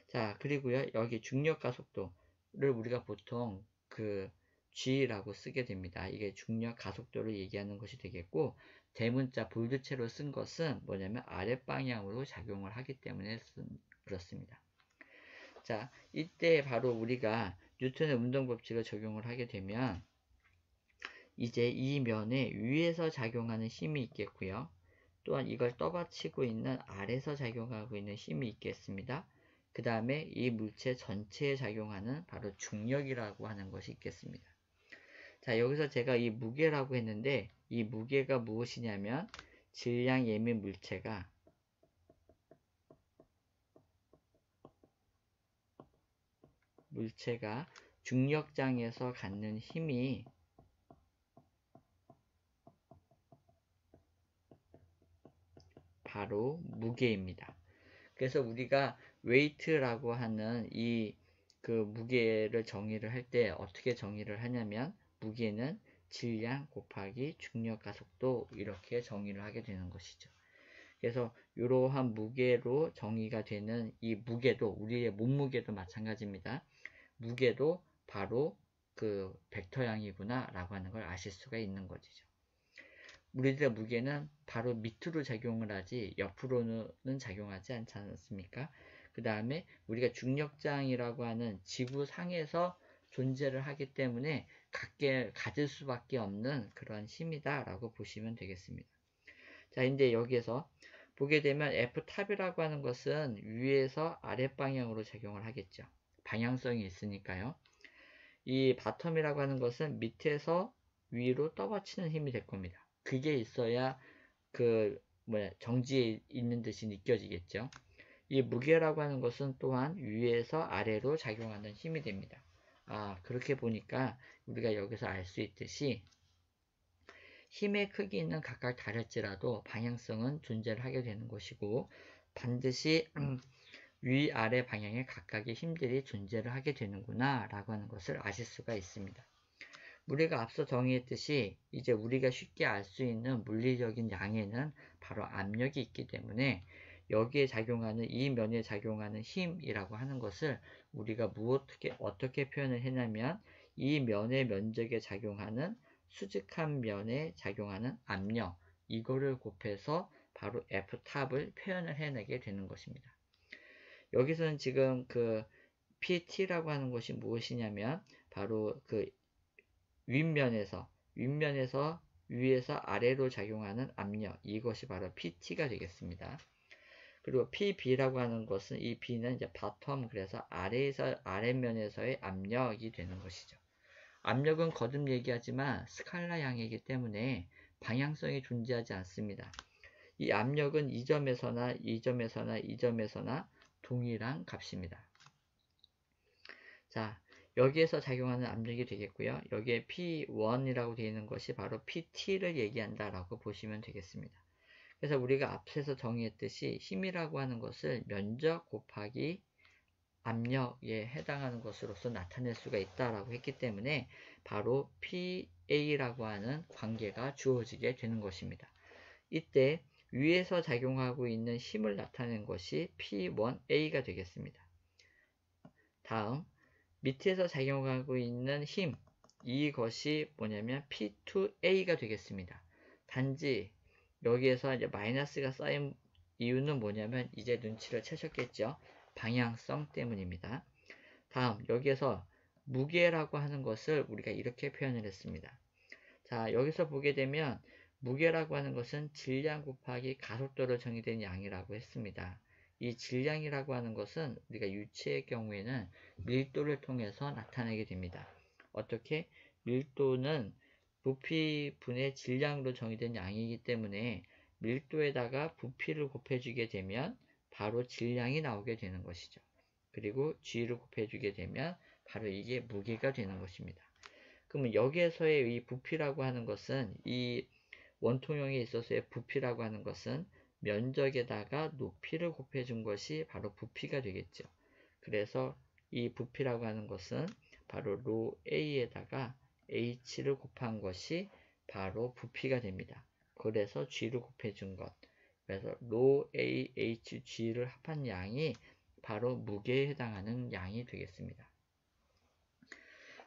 S1: 자, 그리고요, 여기 중력 가속도를 우리가 보통 그 G라고 쓰게 됩니다. 이게 중력 가속도를 얘기하는 것이 되겠고, 대문자 볼드체로 쓴 것은 뭐냐면 아랫방향으로 작용을 하기 때문에 그렇습니다. 자, 이때 바로 우리가 뉴턴의 운동 법칙을 적용을 하게 되면 이제 이 면에 위에서 작용하는 힘이 있겠고요. 또한 이걸 떠받치고 있는 아래에서 작용하고 있는 힘이 있겠습니다. 그 다음에 이 물체 전체에 작용하는 바로 중력이라고 하는 것이 있겠습니다. 자, 여기서 제가 이 무게라고 했는데 이 무게가 무엇이냐면 질량 예민 물체가 중력장에서 갖는 힘이 바로 무게입니다. 그래서 우리가 웨이트라고 하는 이 그 무게를 정의를 할 때 어떻게 정의를 하냐면 무게는 질량 곱하기 중력 가속도 이렇게 정의를 하게 되는 것이죠. 그래서 이러한 무게로 정의가 되는 이 무게도 우리의 몸무게도 마찬가지입니다. 무게도 바로 그 벡터양이구나 라고 하는 걸 아실 수가 있는 것이죠. 우리들의 무게는 바로 밑으로 작용을 하지 옆으로는 작용하지 않지 않습니까? 그 다음에 우리가 중력장이라고 하는 지구상에서 존재를 하기 때문에 가질 수밖에 없는 그런 힘이다 라고 보시면 되겠습니다. 자, 이제 여기에서 보게 되면 F탑이라고 하는 것은 위에서 아랫방향으로 작용을 하겠죠. 방향성이 있으니까요. 이 바텀이라고 하는 것은 밑에서 위로 떠받치는 힘이 될 겁니다. 그게 있어야 정지에 있는 듯이 느껴지겠죠. 이 무게라고 하는 것은 또한 위에서 아래로 작용하는 힘이 됩니다. 그렇게 보니까 우리가 여기서 알 수 있듯이 힘의 크기는 각각 다를지라도 방향성은 존재를 하게 되는 것이고 반드시 위아래 방향에 각각의 힘들이 존재를 하게 되는구나 라고 하는 것을 아실 수가 있습니다. 우리가 앞서 정의했듯이 이제 우리가 쉽게 알 수 있는 물리적인 양에는 바로 압력이 있기 때문에 여기에 작용하는 이 면에 작용하는 힘이라고 하는 것을 우리가 어떻게 표현을 했냐면 이 면의 면적에 작용하는 수직한 면에 작용하는 압력 이거를 곱해서 바로 F탑을 표현을 해내게 되는 것입니다. 여기서는 지금 그 PT라고 하는 것이 무엇이냐면 바로 그 윗면에서 위에서 아래로 작용하는 압력 이것이 바로 PT가 되겠습니다. 그리고 PB라고 하는 것은 이 B는 이제 바텀 그래서 아래면에서의 압력이 되는 것이죠. 압력은 거듭 얘기하지만 스칼라 양이기 때문에 방향성이 존재하지 않습니다. 이 압력은 이 점에서나 동일한 값입니다. 자, 여기에서 작용하는 압력이 되겠고요. 여기에 P1이라고 되어 있는 것이 바로 PT를 얘기한다라고 보시면 되겠습니다. 그래서 우리가 앞에서 정의했듯이 힘이라고 하는 것을 면적 곱하기 압력에 해당하는 것으로서 나타낼 수가 있다라고 했기 때문에 바로 PA라고 하는 관계가 주어지게 되는 것입니다. 이때 위에서 작용하고 있는 힘을 나타낸 것이 P1A가 되겠습니다. 다음 밑에서 작용하고 있는 힘 이것이 뭐냐면 P2A가 되겠습니다. 단지 여기에서 이제 마이너스가 쌓인 이유는 뭐냐면 이제 눈치를 채셨겠죠. 방향성 때문입니다. 다음 여기에서 무게라고 하는 것을 우리가 이렇게 표현을 했습니다. 자, 여기서 보게 되면 무게라고 하는 것은 질량 곱하기 가속도로 정의된 양이라고 했습니다. 이 질량이라고 하는 것은 우리가 유체의 경우에는 밀도를 통해서 나타내게 됩니다. 어떻게? 밀도는 부피분의 질량으로 정의된 양이기 때문에 밀도에다가 부피를 곱해주게 되면 바로 질량이 나오게 되는 것이죠. 그리고 G를 곱해주게 되면 바로 이게 무게가 되는 것입니다. 그러면 여기에서의 이 부피라고 하는 것은 이 원통형에 있어서의 부피라고 하는 것은 면적에다가 높이를 곱해준 것이 바로 부피가 되겠죠. 그래서 이 부피라고 하는 것은 바로 로 A에다가 H를 곱한 것이 바로 부피가 됩니다. 그래서 G를 곱해준 것. 그래서 로 A, H, G를 합한 양이 바로 무게에 해당하는 양이 되겠습니다.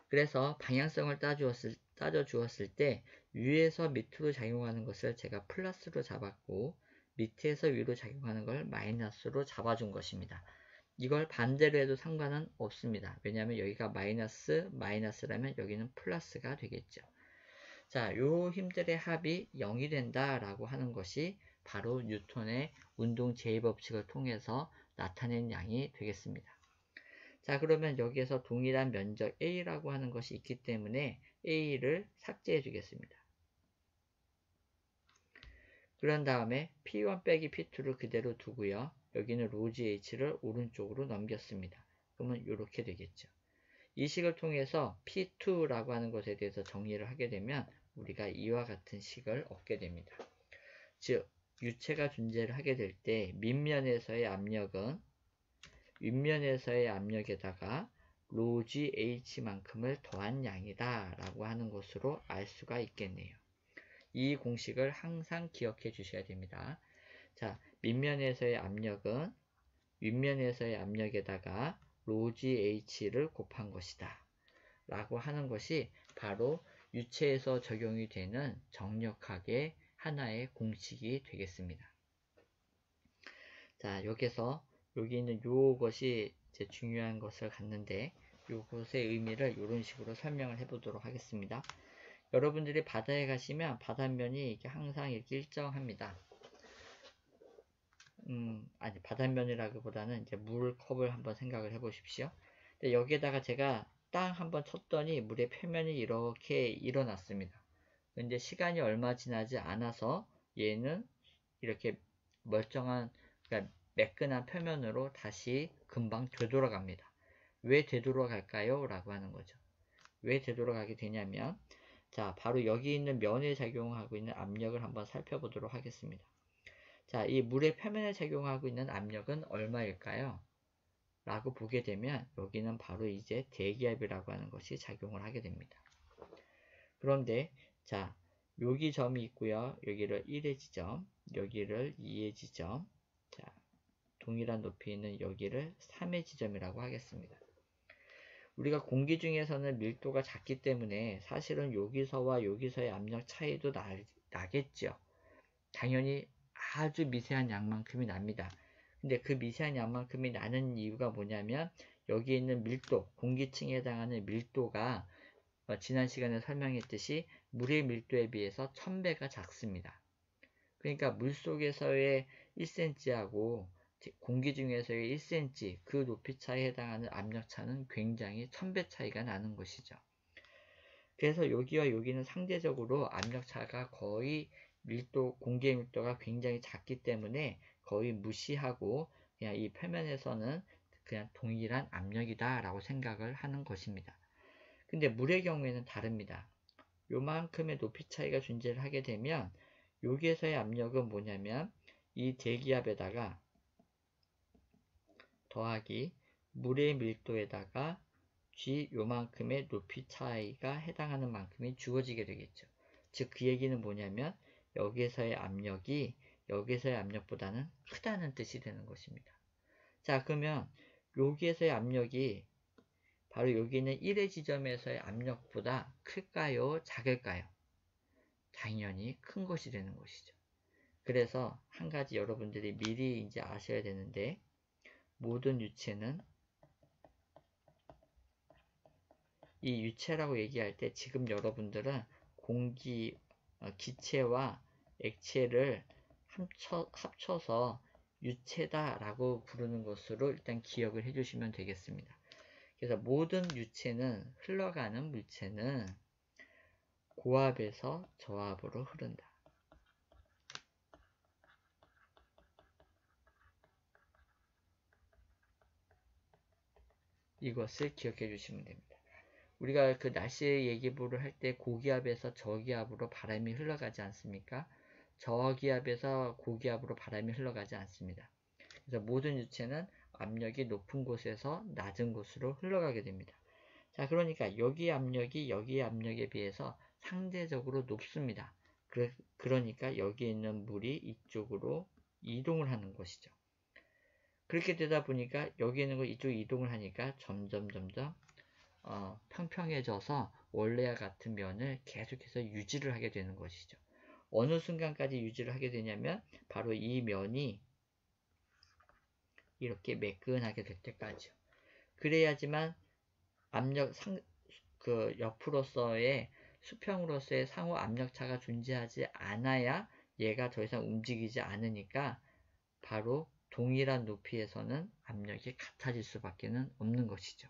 S1: 그래서 방향성을 따져 주었을 때 위에서 밑으로 작용하는 것을 제가 플러스로 잡았고 밑에서 위로 작용하는 걸 마이너스로 잡아준 것입니다. 이걸 반대로 해도 상관은 없습니다. 왜냐하면 여기가 마이너스라면 여기는 플러스가 되겠죠. 자, 요 힘들의 합이 0이 된다라고 하는 것이 바로 뉴턴의 운동 제2법칙을 통해서 나타낸 양이 되겠습니다. 자, 그러면 여기에서 동일한 면적 A라고 하는 것이 있기 때문에 A를 삭제해 주겠습니다. 그런 다음에 P1 빼기 P2를 그대로 두고요. 여기는 로지 H를 오른쪽으로 넘겼습니다. 그러면 이렇게 되겠죠. 이 식을 통해서 P2라고 하는 것에 대해서 정리를 하게 되면 우리가 이와 같은 식을 얻게 됩니다. 즉, 유체가 존재를 하게 될 때 밑면에서의 압력은 윗면에서의 압력에다가 로지 H만큼을 더한 양이다 라고 하는 것으로 알 수가 있겠네요. 이 공식을 항상 기억해 주셔야 됩니다. 자, 밑면에서의 압력은 윗면에서의 압력에다가 로지 H를 곱한 것이다 라고 하는 것이 바로 유체에서 적용이 되는 정력학의 하나의 공식이 되겠습니다. 자, 여기 있는 요것이 이제 중요한 것을 갖는데 요것의 의미를 이런 식으로 설명을 해 보도록 하겠습니다. 여러분들이 바다에 가시면 바닷면이 이게 항상 이렇게 일정합니다. 아니, 바닷면이라기보다는 이제 물컵을 한번 생각을 해 보십시오. 근데 여기에다가 제가 땅 한번 쳤더니 물의 표면이 이렇게 일어났습니다. 근데 시간이 얼마 지나지 않아서 얘는 이렇게 멀쩡한, 그러니까 매끈한 표면으로 다시 금방 되돌아갑니다. 왜 되돌아갈까요? 라고 하는 거죠. 왜 되돌아가게 되냐면, 자, 바로 여기 있는 면에 작용하고 있는 압력을 한번 살펴보도록 하겠습니다. 자, 이 물의 표면에 작용하고 있는 압력은 얼마일까요? 라고 보게 되면 여기는 바로 이제 대기압이라고 하는 것이 작용을 하게 됩니다. 그런데 자, 여기 점이 있고요. 여기를 1의 지점, 여기를 2의 지점, 자, 동일한 높이에 있는 여기를 3의 지점이라고 하겠습니다. 우리가 공기 중에서는 밀도가 작기 때문에 사실은 여기서와 여기서의 압력 차이도 나겠죠. 당연히 아주 미세한 양만큼이 납니다. 근데 그 미세한 양만큼이 나는 이유가 뭐냐면 여기 있는 밀도, 공기층에 해당하는 밀도가 지난 시간에 설명했듯이 물의 밀도에 비해서 1000배가 작습니다. 그러니까 물속에서의 1cm하고 공기 중에서의 1cm 그 높이 차에 해당하는 압력차는 굉장히 1000배 차이가 나는 것이죠. 그래서 여기와 여기는 상대적으로 압력차가 거의 공기의 밀도가 굉장히 작기 때문에 거의 무시하고 그냥 이 표면에서는 그냥 동일한 압력이다 라고 생각을 하는 것입니다. 근데 물의 경우에는 다릅니다. 요만큼의 높이 차이가 존재를 하게 되면 여기에서의 압력은 뭐냐면 이 대기압에다가 더하기 물의 밀도에다가 G 요만큼의 높이 차이가 해당하는 만큼이 주어지게 되겠죠. 즉 그 얘기는 뭐냐면 여기에서의 압력이 여기에서의 압력보다는 크다는 뜻이 되는 것입니다. 자, 그러면 여기에서의 압력이 바로 여기 있는 1의 지점에서의 압력보다 클까요? 작을까요? 당연히 큰 것이 되는 것이죠. 그래서 한 가지 여러분들이 미리 이제 아셔야 되는데 모든 유체는 이 유체라고 얘기할 때 지금 여러분들은 기체와 액체를 합쳐서 유체다라고 부르는 것으로 일단 기억을 해주시면 되겠습니다. 그래서 모든 유체는 흘러가는 물체는 고압에서 저압으로 흐른다. 이것을 기억해 주시면 됩니다. 우리가 그 날씨 예기보를 할 때 고기압에서 저기압으로 바람이 흘러가지 않습니까? 저기압에서 고기압으로 바람이 흘러가지 않습니다. 그래서 모든 유체는 압력이 높은 곳에서 낮은 곳으로 흘러가게 됩니다. 자, 그러니까 여기 압력이 여기 압력에 비해서 상대적으로 높습니다. 그러니까 여기 있는 물이 이쪽으로 이동을 하는 것이죠. 그렇게 되다 보니까 여기 있는 거 이쪽 이동을 하니까 점점 평평해져서 원래와 같은 면을 계속해서 유지를 하게 되는 것이죠. 어느 순간까지 유지를 하게 되냐면 바로 이 면이 이렇게 매끈하게 될 때까지요. 그래야지만 옆으로서의 수평으로서의 상호 압력차가 존재하지 않아야 얘가 더 이상 움직이지 않으니까 바로 동일한 높이에서는 압력이 같아질 수밖에 없는 것이죠.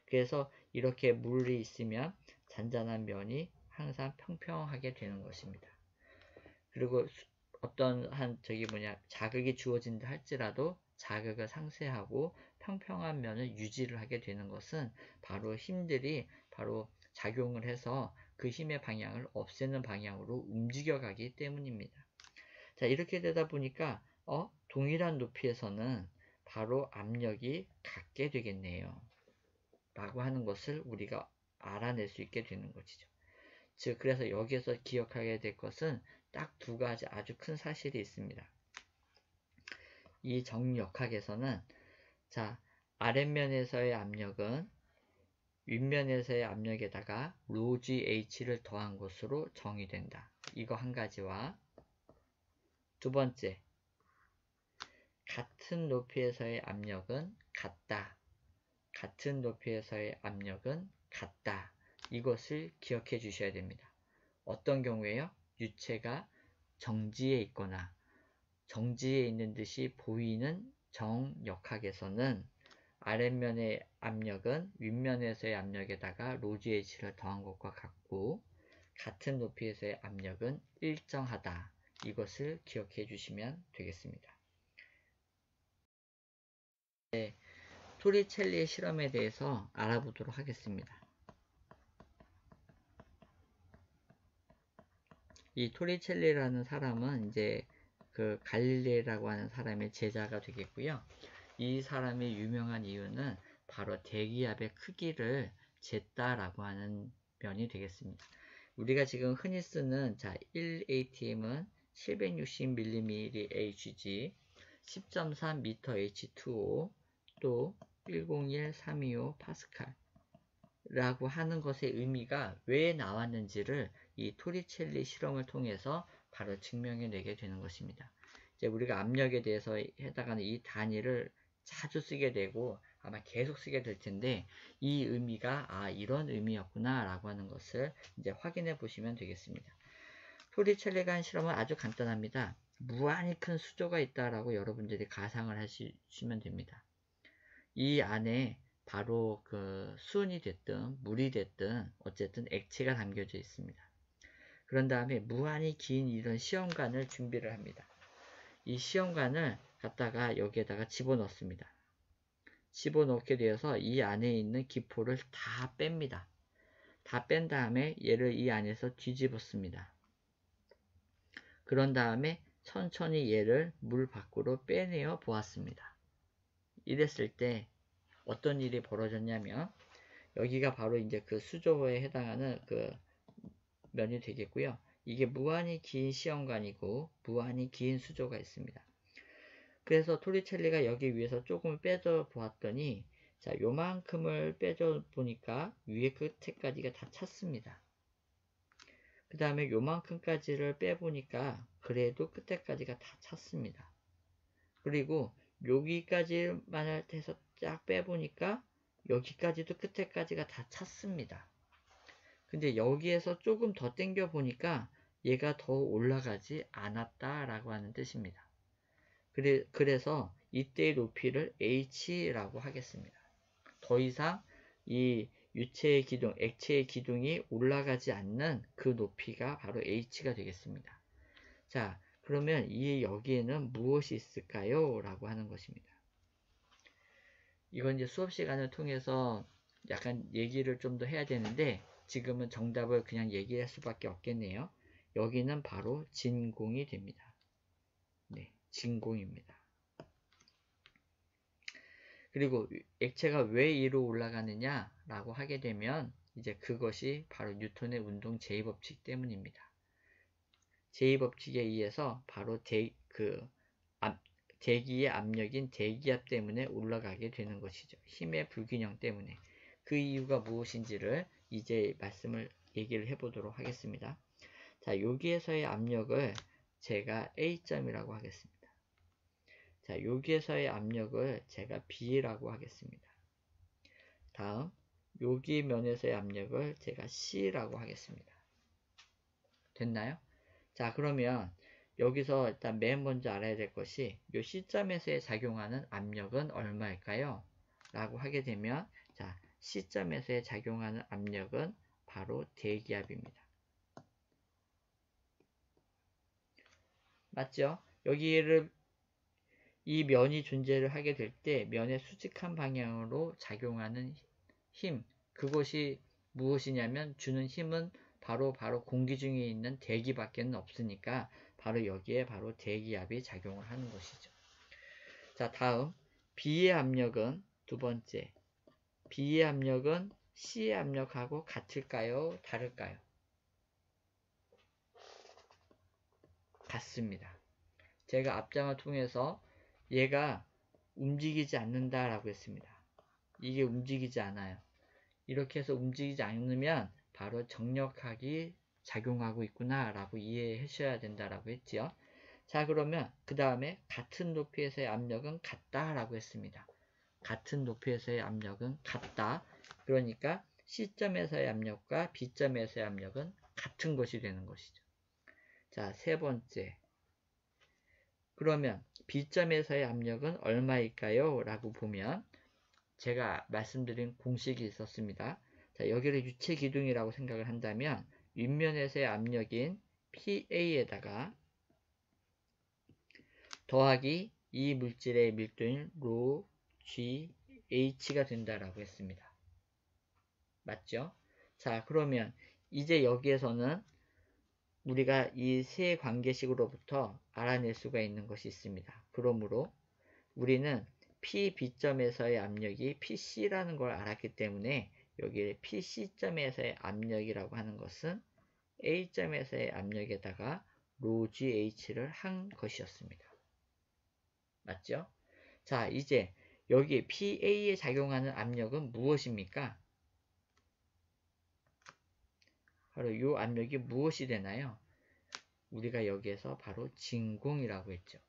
S1: 그래서 이렇게 물이 있으면 잔잔한 면이 항상 평평하게 되는 것입니다. 그리고 어떤 자극이 주어진다 할지라도 자극을 상쇄하고 평평한 면을 유지를 하게 되는 것은 바로 힘들이 바로 작용을 해서 그 힘의 방향을 없애는 방향으로 움직여가기 때문입니다. 자, 이렇게 되다 보니까 동일한 높이에서는 바로 압력이 같게 되겠네요. 라고 하는 것을 우리가 알아낼 수 있게 되는 것이죠. 즉, 그래서 여기에서 기억하게 될 것은 딱 두 가지 아주 큰 사실이 있습니다. 이 정역학에서는 자, 아랫면에서의 압력은 윗면에서의 압력에다가 ρgH를 더한 것으로 정의된다. 이거 한 가지와 두 번째, 같은 높이에서의 압력은 같다. 같은 높이에서의 압력은 같다. 이것을 기억해 주셔야 됩니다. 어떤 경우에요? 유체가 정지에 있거나 정지에 있는 듯이 보이는 정역학에서는 아랫면의 압력은 윗면에서의 압력에다가 ρgH를 더한 것과 같고 같은 높이에서의 압력은 일정하다. 이것을 기억해 주시면 되겠습니다. 네, 토리첼리의 실험에 대해서 알아보도록 하겠습니다. 이 토리첼리라는 사람은 이제 그 갈릴레라고 하는 사람의 제자가 되겠고요. 이 사람이 유명한 이유는 바로 대기압의 크기를 쟀다라고 하는 면이 되겠습니다. 우리가 지금 흔히 쓰는 1atm은 760mmHg, 10.3mH2O, 또 101325 파스칼 라고 하는 것의 의미가 왜 나왔는지를 이 토리첼리 실험을 통해서 바로 증명해내게 되는 것입니다. 이제 우리가 압력에 대해서 해당하는 이 단위를 자주 쓰게 되고 아마 계속 쓰게 될 텐데 이 의미가 이런 의미였구나 라고 하는 것을 이제 확인해 보시면 되겠습니다. 토리첼리가 한 실험은 아주 간단합니다. 무한히 큰 수조가 있다라고 여러분들이 가상을 하시면 됩니다. 이 안에 바로 그 수은이 됐든 물이 됐든 어쨌든 액체가 담겨져 있습니다. 그런 다음에 무한히 긴 이런 시험관을 준비를 합니다. 이 시험관을 갖다가 여기에다가 집어넣습니다. 집어넣게 되어서 이 안에 있는 기포를 다 뺍니다. 다 뺀 다음에 얘를 이 안에서 뒤집었습니다. 그런 다음에 천천히 얘를 물 밖으로 빼내어 보았습니다. 이랬을 때 어떤 일이 벌어졌냐면 여기가 바로 이제 그 수조에 해당하는 그 면이 되겠고요. 이게 무한히 긴 시험관이고 무한히 긴 수조가 있습니다. 그래서 토리첼리가 여기 위에서 조금 빼줘 보았더니 요만큼을 빼줘 보니까 위에 끝에까지가 다 찼습니다. 그 다음에 요만큼까지를 빼보니까 그래도 끝에까지가 다 찼습니다. 그리고 여기까지만 해서 쫙 빼보니까 여기까지도 끝에까지가 다 찼습니다. 근데 여기에서 조금 더 당겨 보니까 얘가 더 올라가지 않았다라고 하는 뜻입니다. 그래서 이때의 높이를 h라고 하겠습니다. 더 이상 이 유체의 기둥, 액체의 기둥이 올라가지 않는 그 높이가 바로 h가 되겠습니다. 자, 그러면 여기에는 무엇이 있을까요? 라고 하는 것입니다. 이건 이제 수업 시간을 통해서 약간 얘기를 좀 더 해야 되는데 지금은 정답을 그냥 얘기할 수밖에 없겠네요. 여기는 바로 진공이 됩니다. 네, 진공입니다. 그리고 액체가 왜 위로 올라가느냐 라고 하게 되면 이제 그것이 바로 뉴턴의 운동 제2법칙 때문입니다. 제2법칙에 의해서 바로 대기의 압력인 대기압 때문에 올라가게 되는 것이죠. 힘의 불균형 때문에. 그 이유가 무엇인지를 이제 얘기를 해보도록 하겠습니다. 자, 여기에서의 압력을 제가 A점이라고 하겠습니다. 자, 여기에서의 압력을 제가 B라고 하겠습니다. 다음, 여기 면에서의 압력을 제가 C라고 하겠습니다. 됐나요? 자, 그러면 여기서 일단 맨 먼저 알아야 될 것이 이 C점에서의 작용하는 압력은 얼마일까요? 라고 하게 되면 자, C점에서의 작용하는 압력은 바로 대기압입니다. 맞죠? 여기를 이 면이 존재를 하게 될 때 면의 수직한 방향으로 작용하는 힘, 그것이 무엇이냐면 주는 힘은 바로 공기 중에 있는 대기밖에 없으니까 바로 여기에 바로 대기압이 작용을 하는 것이죠. 자, 다음 B의 압력은 두 번째, B의 압력은 C의 압력하고 같을까요? 다를까요? 같습니다. 제가 앞장을 통해서 얘가 움직이지 않는다 라고 했습니다. 이게 움직이지 않아요. 이렇게 해서 움직이지 않으면 바로 정력학이 작용하고 있구나 라고 이해하셔야 된다라고 했지요. 자, 그러면 그 다음에 같은 높이에서의 압력은 같다 라고 했습니다. 같은 높이에서의 압력은 같다. 그러니까 C점에서의 압력과 B점에서의 압력은 같은 것이 되는 것이죠. 자, 세 번째. 그러면 B점에서의 압력은 얼마일까요? 라고 보면 제가 말씀드린 공식이 있었습니다. 자, 여기를 유체기둥이라고 생각을 한다면 윗면에서의 압력인 PA에다가 더하기 이 물질의 밀도인 ρ, G, H가 된다라고 했습니다. 맞죠? 자, 그러면 이제 여기에서는 우리가 이 세 관계식으로부터 알아낼 수가 있는 것이 있습니다. 그러므로 우리는 PB점에서의 압력이 PC라는 걸 알았기 때문에 여기 PC점에서의 압력이라고 하는 것은 A점에서의 압력에다가 ρGH를 한 것이었습니다. 맞죠? 자, 이제 여기 PA에 작용하는 압력은 무엇입니까? 바로 이 압력이 무엇이 되나요? 우리가 여기에서 바로 진공이라고 했죠.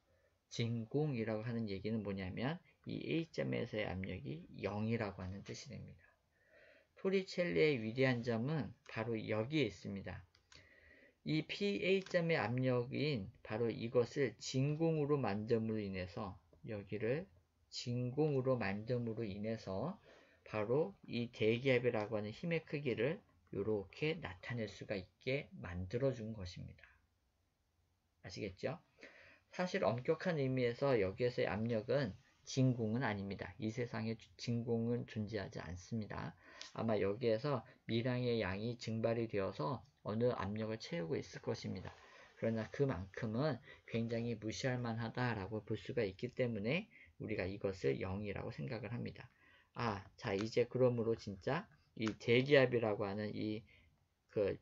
S1: 진공이라고 하는 얘기는 뭐냐면 이 A점에서의 압력이 0이라고 하는 뜻이 됩니다. 토리첼리의 위대한 점은 바로 여기에 있습니다. 이 PA점의 압력인 바로 이것을 진공으로 만듦으로 인해서 여기를 진공으로 만듦으로 인해서 바로 이 대기압이라고 하는 힘의 크기를 이렇게 나타낼 수가 있게 만들어준 것입니다. 아시겠죠? 사실 엄격한 의미에서 여기에서의 압력은 진공은 아닙니다. 이 세상에 진공은 존재하지 않습니다. 아마 여기에서 미량의 양이 증발이 되어서 어느 압력을 채우고 있을 것입니다. 그러나 그만큼은 굉장히 무시할 만하다라고 볼 수가 있기 때문에 우리가 이것을 0이라고 생각을 합니다. 자, 이제 그러므로 진짜 이 대기압이라고 하는 그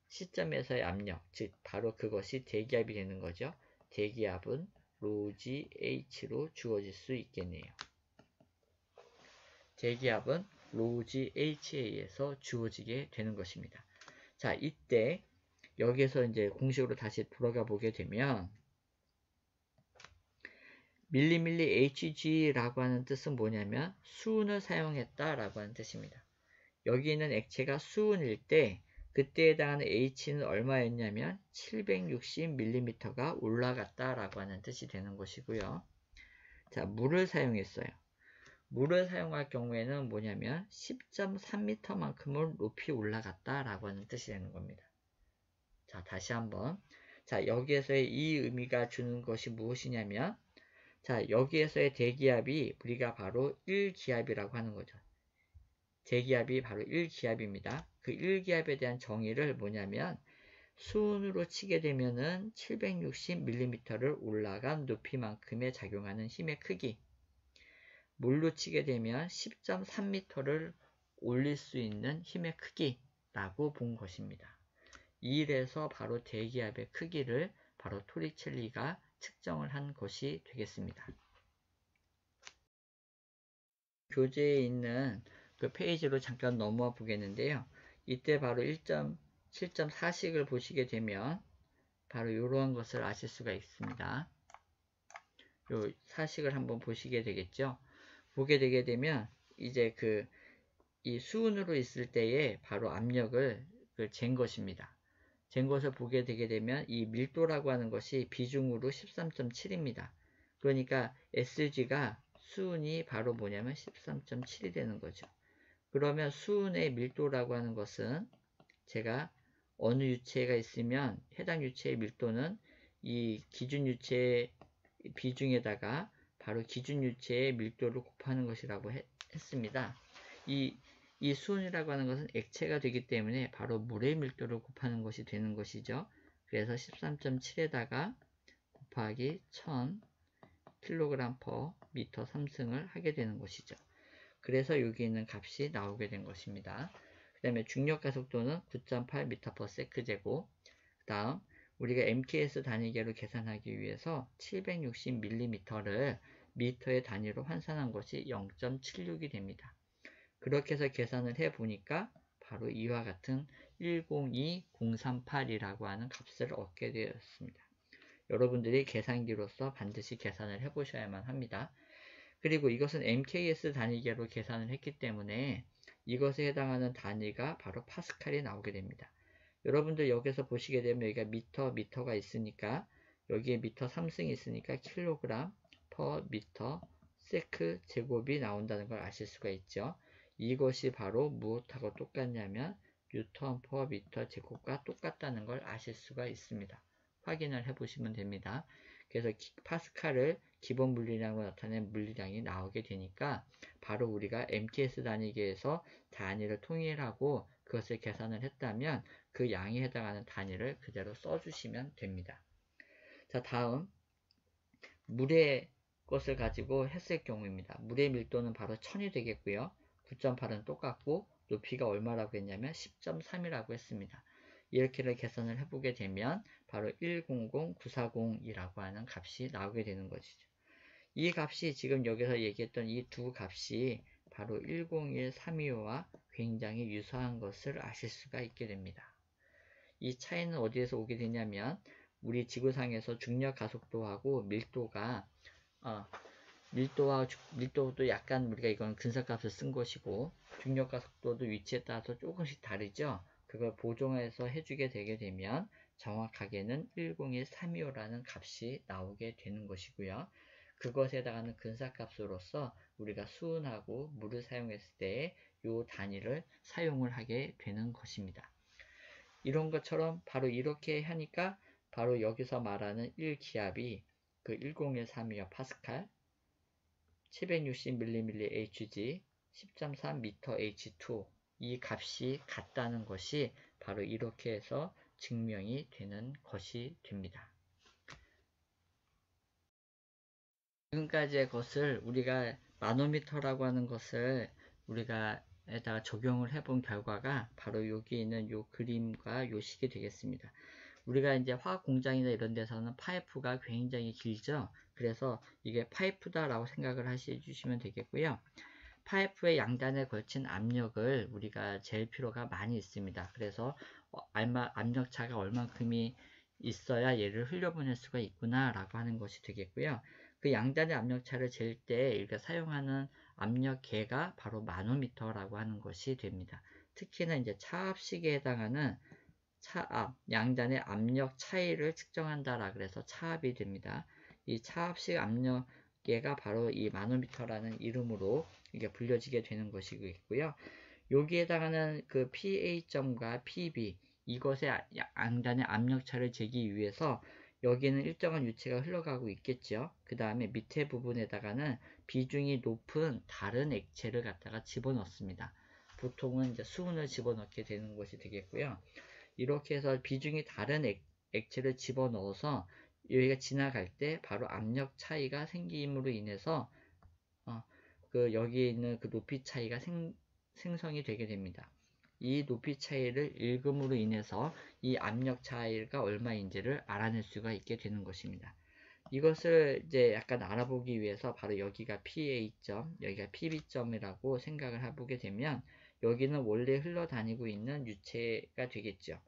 S1: 시점에서의 압력, 즉 바로 그것이 대기압이 되는 거죠. 대기압은 ρGH로 주어질 수 있겠네요. 대기압은 ρGH에 의해서 주어지게 되는 것입니다. 자, 이때 여기에서 이제 공식으로 다시 돌아가 보게 되면 밀리밀리 HG라고 하는 뜻은 뭐냐면 수은을 사용했다라고 하는 뜻입니다. 여기 있는 액체가 수은일 때 그때에 해당하는 H는 얼마였냐면 760mm가 올라갔다라고 하는 뜻이 되는 것이고요. 자, 물을 사용했어요. 물을 사용할 경우에는 뭐냐면 10.3m만큼을 높이 올라갔다라고 하는 뜻이 되는 겁니다. 자, 다시 한번. 자, 여기에서의 이 의미가 주는 것이 무엇이냐면 자, 여기에서의 대기압이 우리가 바로 1기압이라고 하는 거죠. 대기압이 바로 1기압입니다. 그 1기압에 대한 정의를 뭐냐면 수은으로 치게 되면은 760mm를 올라간 높이만큼에 작용하는 힘의 크기, 물로 치게 되면 10.3m를 올릴 수 있는 힘의 크기라고 본 것입니다. 이래서 바로 대기압의 크기를 바로 토리첼리가 측정을 한 것이 되겠습니다. 교재에 있는 그 페이지로 잠깐 넘어와 보겠는데요. 이때 바로 1.7.4식을 보시게 되면 바로 이러한 것을 아실 수가 있습니다. 요 사식을 한번 보시게 되겠죠. 보게 되게 되면 이제 이 수은으로 있을 때에 바로 압력을 잰 것입니다. 잰 것을 보게 되게 되면 이 밀도라고 하는 것이 비중으로 13.7입니다. 그러니까 SG가 수은이 바로 뭐냐면 13.7이 되는 거죠. 그러면 수은의 밀도라고 하는 것은 제가 어느 유체가 있으면 해당 유체의 밀도는 이 기준 유체의 비중에다가 바로 기준 유체의 밀도를 곱하는 것이라고 했습니다. 이 수은이라고 하는 것은 액체가 되기 때문에 바로 물의 밀도를 곱하는 것이 되는 것이죠. 그래서 13.7에다가 곱하기 1000kg/m 3승을 하게 되는 것이죠. 그래서 여기 있는 값이 나오게 된 것입니다. 그 다음에 중력 가속도는 9.8m/s 제곱. 그 다음 우리가 MKS 단위계로 계산하기 위해서 760mm를 미터의 단위로 환산한 것이 0.76이 됩니다. 그렇게 해서 계산을 해 보니까 바로 이와 같은 102038이라고 하는 값을 얻게 되었습니다. 여러분들이 계산기로서 반드시 계산을 해 보셔야만 합니다. 그리고 이것은 MKS 단위계로 계산을 했기 때문에 이것에 해당하는 단위가 바로 파스칼이 나오게 됩니다. 여러분들 여기서 보시게 되면 여기가 미터가 있으니까 여기에 미터 3승이 있으니까 킬로그램 퍼 미터 세크 제곱이 나온다는 걸 아실 수가 있죠. 이것이 바로 무엇하고 똑같냐면 뉴턴 퍼 미터 제곱과 똑같다는 걸 아실 수가 있습니다. 확인을 해 보시면 됩니다. 그래서 파스칼을 기본 물리량으로 나타낸 물리량이 나오게 되니까 바로 우리가 MKS 단위계에서 단위를 통일하고 그것을 계산을 했다면 그 양에 해당하는 단위를 그대로 써주시면 됩니다. 자, 다음 물의 것을 가지고 했을 경우입니다. 물의 밀도는 바로 1000이 되겠고요. 9.8은 똑같고 높이가 얼마라고 했냐면 10.3이라고 했습니다. 이렇게를 계산을 해보게 되면 바로 100940이라고 하는 값이 나오게 되는 것이죠. 이 값이 지금 여기서 얘기했던 이 두 값이 바로 101325와 굉장히 유사한 것을 아실 수가 있게 됩니다. 이 차이는 어디에서 오게 되냐면 우리 지구상에서 중력 가속도하고 밀도도 약간 우리가 이건 근사값을 쓴 것이고 중력 가속도도 위치에 따라서 조금씩 다르죠. 그걸 보정해서 해주게 되게 되면 정확하게는 101325라는 값이 나오게 되는 것이고요. 그것에 해당하는 근사값으로서 우리가 수은하고 물을 사용했을 때 이 단위를 사용을 하게 되는 것입니다. 이런 것처럼 바로 이렇게 하니까 바로 여기서 말하는 1기압이 그 10132와 파스칼 760mm Hg 10.3m H2 이 값이 같다는 것이 바로 이렇게 해서 증명이 되는 것이 됩니다. 지금까지의 것을 우리가 마노미터라고 하는 것을 우리가 에다가 적용을 해본 결과가 바로 여기 있는 요 그림과 요 식이 되겠습니다. 우리가 이제 화학 공장이나 이런 데서는 파이프가 굉장히 길죠. 그래서 이게 파이프다라고 생각을 해주시면 되겠고요. 파이프의 양단에 걸친 압력을 우리가 잴 필요가 많이 있습니다. 그래서 압력차가 얼만큼이 있어야 얘를 흘려보낼 수가 있구나 라고 하는 것이 되겠고요. 그 양단의 압력차를 잴 때 우리가 사용하는 압력계가 바로 마노미터라고 하는 것이 됩니다. 특히나 이제 차압식에 해당하는 차압, 양단의 압력 차이를 측정한다라 그래서 차압이 됩니다. 이 차압식 압력계가 바로 이 마노미터라는 이름으로 이게 불려지게 되는 것이고요. 여기에 해당하는 그 PA점과 PB 이것의 양단의 압력차를 재기 위해서 여기는 일정한 유체가 흘러가고 있겠죠. 그 다음에 밑에 부분에다가는 비중이 높은 다른 액체를 갖다가 집어넣습니다. 보통은 이제 수은을 집어넣게 되는 것이 되겠고요. 이렇게 해서 비중이 다른 액체를 집어넣어서 여기가 지나갈 때 바로 압력 차이가 생김으로 인해서 그 여기에 있는 그 높이 차이가 생성이 되게 됩니다. 이 높이 차이를 읽음으로 인해서 이 압력 차이가 얼마인지를 알아낼 수가 있게 되는 것입니다. 이것을 이제 약간 알아보기 위해서 바로 여기가 PA점, 여기가 PB점이라고 생각을 해보게 되면 여기는 원래 흘러다니고 있는 유체가 되겠죠.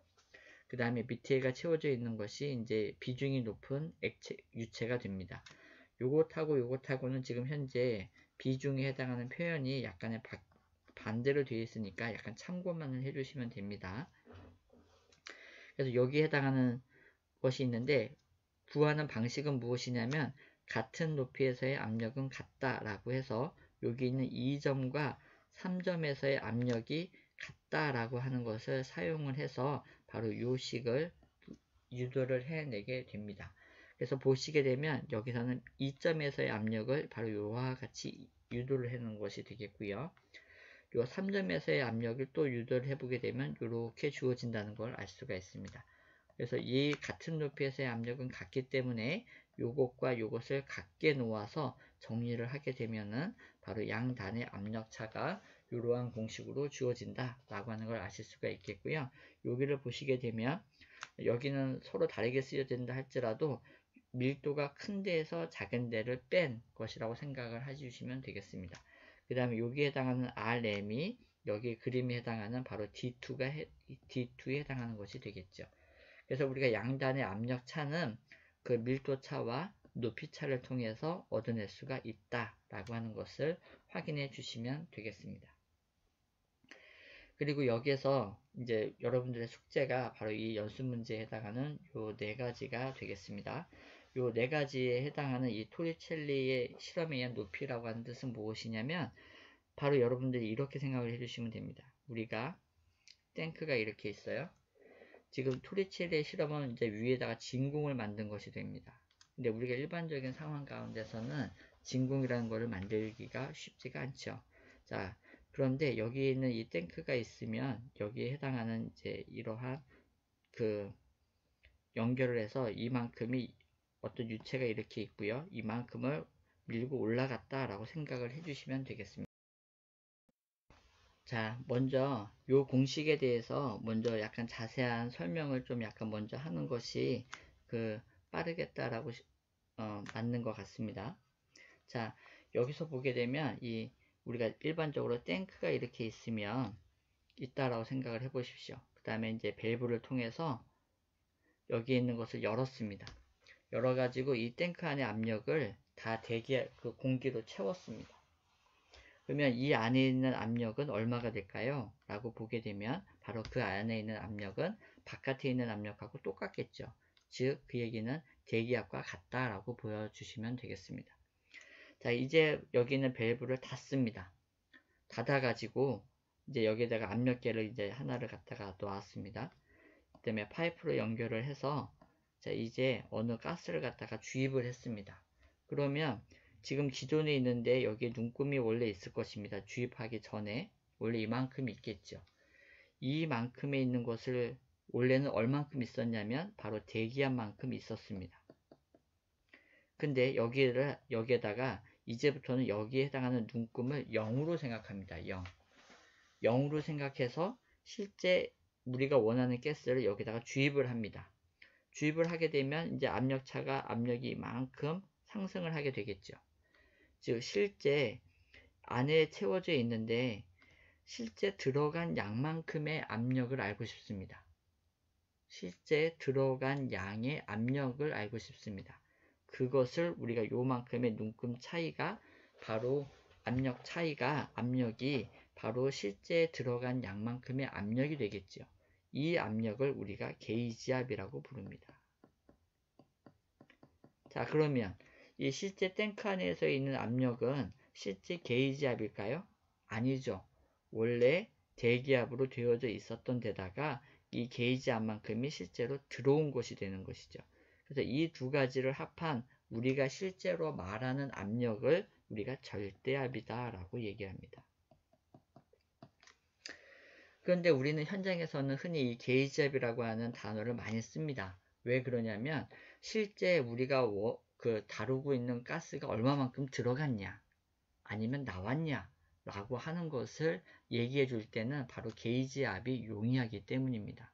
S1: 그 다음에 밑에가 채워져 있는 것이 이제 비중이 높은 유체가 됩니다. 요것하고는 지금 현재 비중에 해당하는 표현이 약간의 반대로 되어 있으니까 약간 참고만 해주시면 됩니다. 그래서 여기에 해당하는 것이 있는데 구하는 방식은 무엇이냐면 같은 높이에서의 압력은 같다라고 해서 여기 있는 2점과 3점에서의 압력이 같다라고 하는 것을 사용을 해서 바로 이 식을 유도를 해내게 됩니다. 그래서 보시게 되면 여기서는 2점에서의 압력을 바로 이와 같이 유도를 해놓은 것이 되겠고요. 이 3점에서의 압력을 또 유도를 해보게 되면 이렇게 주어진다는 걸 알 수가 있습니다. 그래서 이 같은 높이에서의 압력은 같기 때문에 요것과 요것을 같게 놓아서 정리를 하게 되면은 바로 양단의 압력차가 이러한 공식으로 주어진다 라고 하는 걸 아실 수가 있겠고요. 여기를 보시게 되면 여기는 서로 다르게 쓰여진다 할지라도 밀도가 큰 데에서 작은 데를 뺀 것이라고 생각을 해주시면 되겠습니다. 그 다음에 여기에 해당하는 RM이 여기 그림에 해당하는 바로 D2에 해당하는 것이 되겠죠. 그래서 우리가 양단의 압력 차는 그 밀도 차와 높이 차를 통해서 얻어낼 수가 있다라고 하는 것을 확인해 주시면 되겠습니다. 그리고 여기에서 이제 여러분들의 숙제가 바로 이 연습 문제에 해당하는 요 네 가지가 되겠습니다. 요 네 가지에 해당하는 이 토리첼리의 실험에 의한 높이라고 하는 뜻은 무엇이냐면 바로 여러분들이 이렇게 생각을 해주시면 됩니다. 우리가 탱크가 이렇게 있어요. 지금 토리첼리의 실험은 이제 위에다가 진공을 만든 것이 됩니다. 근데 우리가 일반적인 상황 가운데서는 진공이라는 것을 만들기가 쉽지가 않죠. 자, 그런데 여기 있는 이 탱크가 있으면 여기에 해당하는 이제 이러한 그 연결을 해서 이만큼이 어떤 유체가 이렇게 있고요. 이만큼을 밀고 올라갔다라고 생각을 해주시면 되겠습니다. 자, 먼저 이 공식에 대해서 먼저 약간 자세한 설명을 좀 약간 먼저 하는 것이 빠르겠다라고 맞는 것 같습니다. 자, 여기서 보게 되면 우리가 일반적으로 탱크가 이렇게 있다라고 생각을 해 보십시오. 그 다음에 이제 밸브를 통해서 여기 있는 것을 열었습니다. 열어가지고 이 탱크 안의 압력을 다 공기로 채웠습니다. 그러면 이 안에 있는 압력은 얼마가 될까요? 라고 보게 되면 바로 그 안에 있는 압력은 바깥에 있는 압력하고 똑같겠죠. 즉, 그 얘기는 대기압과 같다라고 보여주시면 되겠습니다. 자, 이제 여기 있는 밸브를 닫습니다. 닫아가지고 이제 여기에다가 압력계를 이제 하나를 갖다가 놓았습니다. 그 다음에 파이프로 연결을 해서 자, 이제 어느 가스를 갖다가 주입을 했습니다. 그러면 지금 기존에 있는데 여기에 눈금이 원래 있을 것입니다. 주입하기 전에 원래 이만큼 있겠죠. 이만큼에 있는 것을 원래는 얼만큼 있었냐면 바로 대기압만큼 있었습니다. 근데 여기에다가 이제부터는 여기에 해당하는 눈금을 0으로 생각합니다. 0으로 생각해서 실제 우리가 원하는 가스를 여기다가 주입을 합니다. 주입을 하게 되면 이제 압력이 이만큼 상승을 하게 되겠죠. 즉 실제 안에 채워져 있는데 실제 들어간 양만큼의 압력을 알고 싶습니다. 실제 들어간 양의 압력을 알고 싶습니다. 그것을 우리가 요만큼의 눈금 차이가 바로 압력이 바로 실제 들어간 양만큼의 압력이 되겠죠. 이 압력을 우리가 게이지압이라고 부릅니다. 자, 그러면 이 실제 탱크 안에서 있는 압력은 실제 게이지압일까요? 아니죠. 원래 대기압으로 되어져 있었던 데다가 이 게이지압만큼이 실제로 들어온 것이 되는 것이죠. 그래서 이 두 가지를 합한 우리가 실제로 말하는 압력을 우리가 절대압이다 라고 얘기합니다. 그런데 우리는 현장에서는 흔히 이 게이지압이라고 하는 단어를 많이 씁니다. 왜 그러냐면 실제 우리가 다루고 있는 가스가 얼마만큼 들어갔냐 아니면 나왔냐 라고 하는 것을 얘기해 줄 때는 바로 게이지압이 용이하기 때문입니다.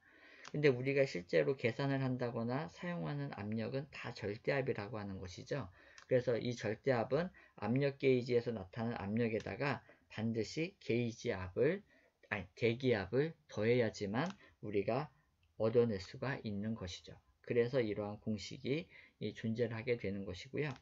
S1: 근데 우리가 실제로 계산을 한다거나 사용하는 압력은 다 절대압이라고 하는 것이죠. 그래서 이 절대압은 압력 게이지에서 나타나는 압력에다가 반드시 대기압을 더해야지만 우리가 얻어낼 수가 있는 것이죠. 그래서 이러한 공식이 존재를 하게 되는 것이고요.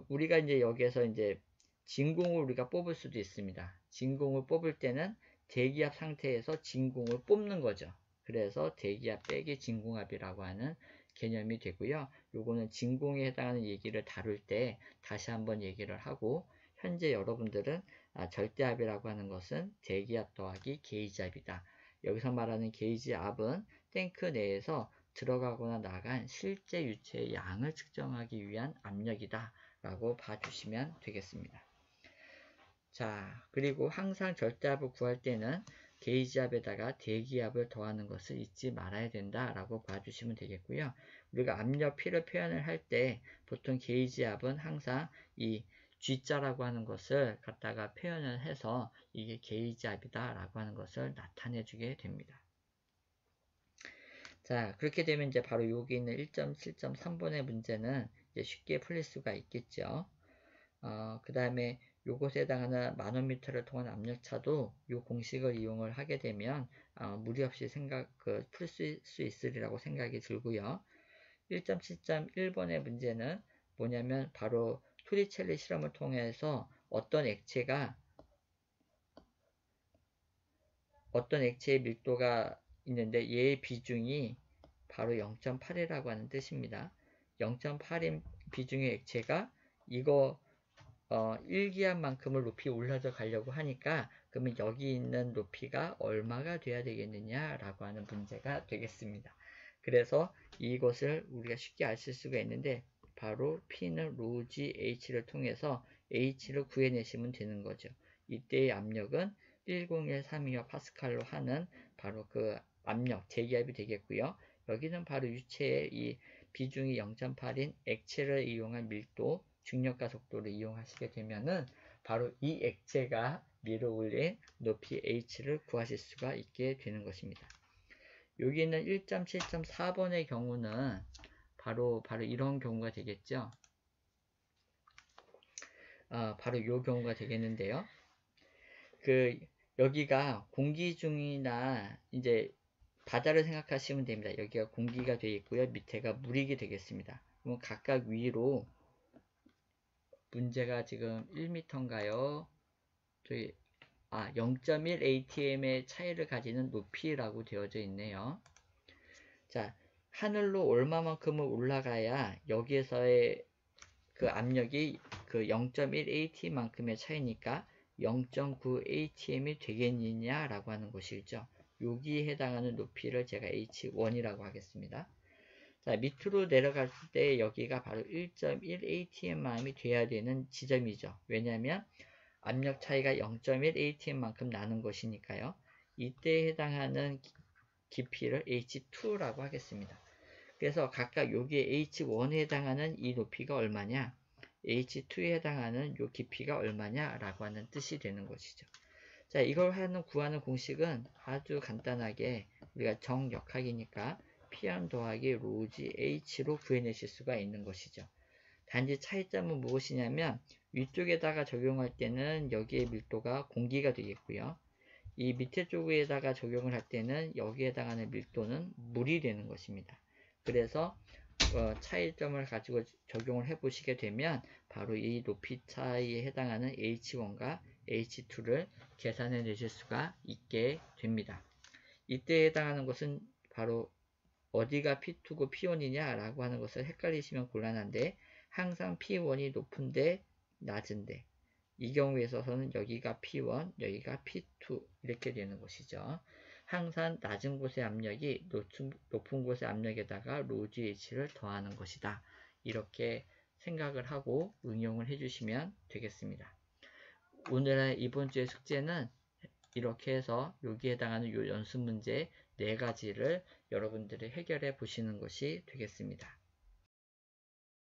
S1: 우리가 이제 여기에서 이제 진공을 우리가 뽑을 수도 있습니다. 진공을 뽑을 때는 대기압 상태에서 진공을 뽑는 거죠. 그래서 대기압 빼기 진공압이라고 하는 개념이 되고요. 요거는 진공에 해당하는 얘기를 다룰 때 다시 한번 얘기를 하고, 현재 여러분들은 절대압이라고 하는 것은 대기압 더하기 게이지압이다. 여기서 말하는 게이지압은 탱크 내에서 들어가거나 나간 실제 유체의 양을 측정하기 위한 압력이다 라고 봐주시면 되겠습니다. 자, 그리고 항상 절대압을 구할 때는 게이지압에다가 대기압을 더하는 것을 잊지 말아야 된다 라고 봐주시면 되겠고요. 우리가 압력 P를 표현을 할 때 보통 게이지압은 항상 이 G자라고 하는 것을 갖다가 표현을 해서 이게 게이지압이다 라고 하는 것을 나타내 주게 됩니다. 자, 그렇게 되면 이제 바로 여기 있는 1.7.3번의 문제는 이제 쉽게 풀릴 수가 있겠죠. 그 다음에 요것에 해당하는 마노미터를 통한 압력차도 이 공식을 이용을 하게 되면 무리 없이 풀 수 있으리라고 생각이 들고요. 1.7.1번의 문제는 뭐냐면 바로 토리첼리 실험을 통해서 어떤 액체의 밀도가 있는데 얘의 비중이 바로 0.8이라고 하는 뜻입니다. 0.8인 비중의 액체가 이거 1기압만큼을 높이 올라져 가려고 하니까 그러면 여기 있는 높이가 얼마가 돼야 되겠느냐라고 하는 문제가 되겠습니다. 그래서 이것을 우리가 쉽게 아실 수가 있는데 바로 P는 ρg H를 통해서 H를 구해내시면 되는 거죠. 이때의 압력은 10132와 파스칼로 하는 바로 그 압력, 대기압이 되겠고요. 여기는 바로 유체의 이 비중이 0.8인 액체를 이용한 밀도, 중력과 속도를 이용하시게 되면은 바로 이 액체가 밀어 올린 높이 H를 구하실 수가 있게 되는 것입니다. 여기 있는 1.7.4번의 경우는 바로 이런 경우가 되겠죠. 바로 이 경우가 되겠는데요. 여기가 공기 중이나 이제 바다를 생각하시면 됩니다. 여기가 공기가 되어 있고요. 밑에가 물이게 되겠습니다. 그럼 각각 위로 문제가 지금 1m인가요? 0.1 atm의 차이를 가지는 높이라고 되어져 있네요. 자, 하늘로 얼마만큼을 올라가야 여기에서의 그 압력이 그 0.1 atm만큼의 차이니까 0.9 atm이 되겠느냐라고 하는 것이죠. 여기에 해당하는 높이를 제가 h1이라고 하겠습니다. 자, 밑으로 내려갈 때 여기가 바로 1.1 atm만이 돼야 되는 지점이죠. 왜냐하면 압력 차이가 0.1 atm만큼 나는 것이니까요. 이때에 해당하는 깊이를 h2라고 하겠습니다. 그래서 각각 여기에 h1에 해당하는 이 높이가 얼마냐, h2에 해당하는 이 깊이가 얼마냐 라고 하는 뜻이 되는 것이죠. 자, 이걸 구하는 공식은 아주 간단하게 우리가 정역학이니까 P1 더하기 ρg H로 구해내실 수가 있는 것이죠. 단지 차이점은 무엇이냐면 위쪽에다가 적용할 때는 여기에 밀도가 공기가 되겠고요. 이 밑에 쪽에다가 적용을 할 때는 여기에 해당하는 밀도는 물이 되는 것입니다. 그래서 차이점을 가지고 적용을 해 보시게 되면 바로 이 높이 차이에 해당하는 H1과 H2를 계산해 내실 수가 있게 됩니다. 이때 해당하는 것은 바로 어디가 P2고 P1이냐 라고 하는 것을 헷갈리시면 곤란한데, 항상 P1이 높은데 낮은데 이 경우에 있어서는 여기가 P1, 여기가 P2 이렇게 되는 것이죠. 항상 낮은 곳의 압력이 높은 곳의 압력에다가 ρgH를 더하는 것이다. 이렇게 생각을 하고 응용을 해주시면 되겠습니다. 오늘의 이번 주의 숙제는 이렇게 해서 여기에 해당하는 요 연습 문제 4가지를 여러분들이 해결해 보시는 것이 되겠습니다.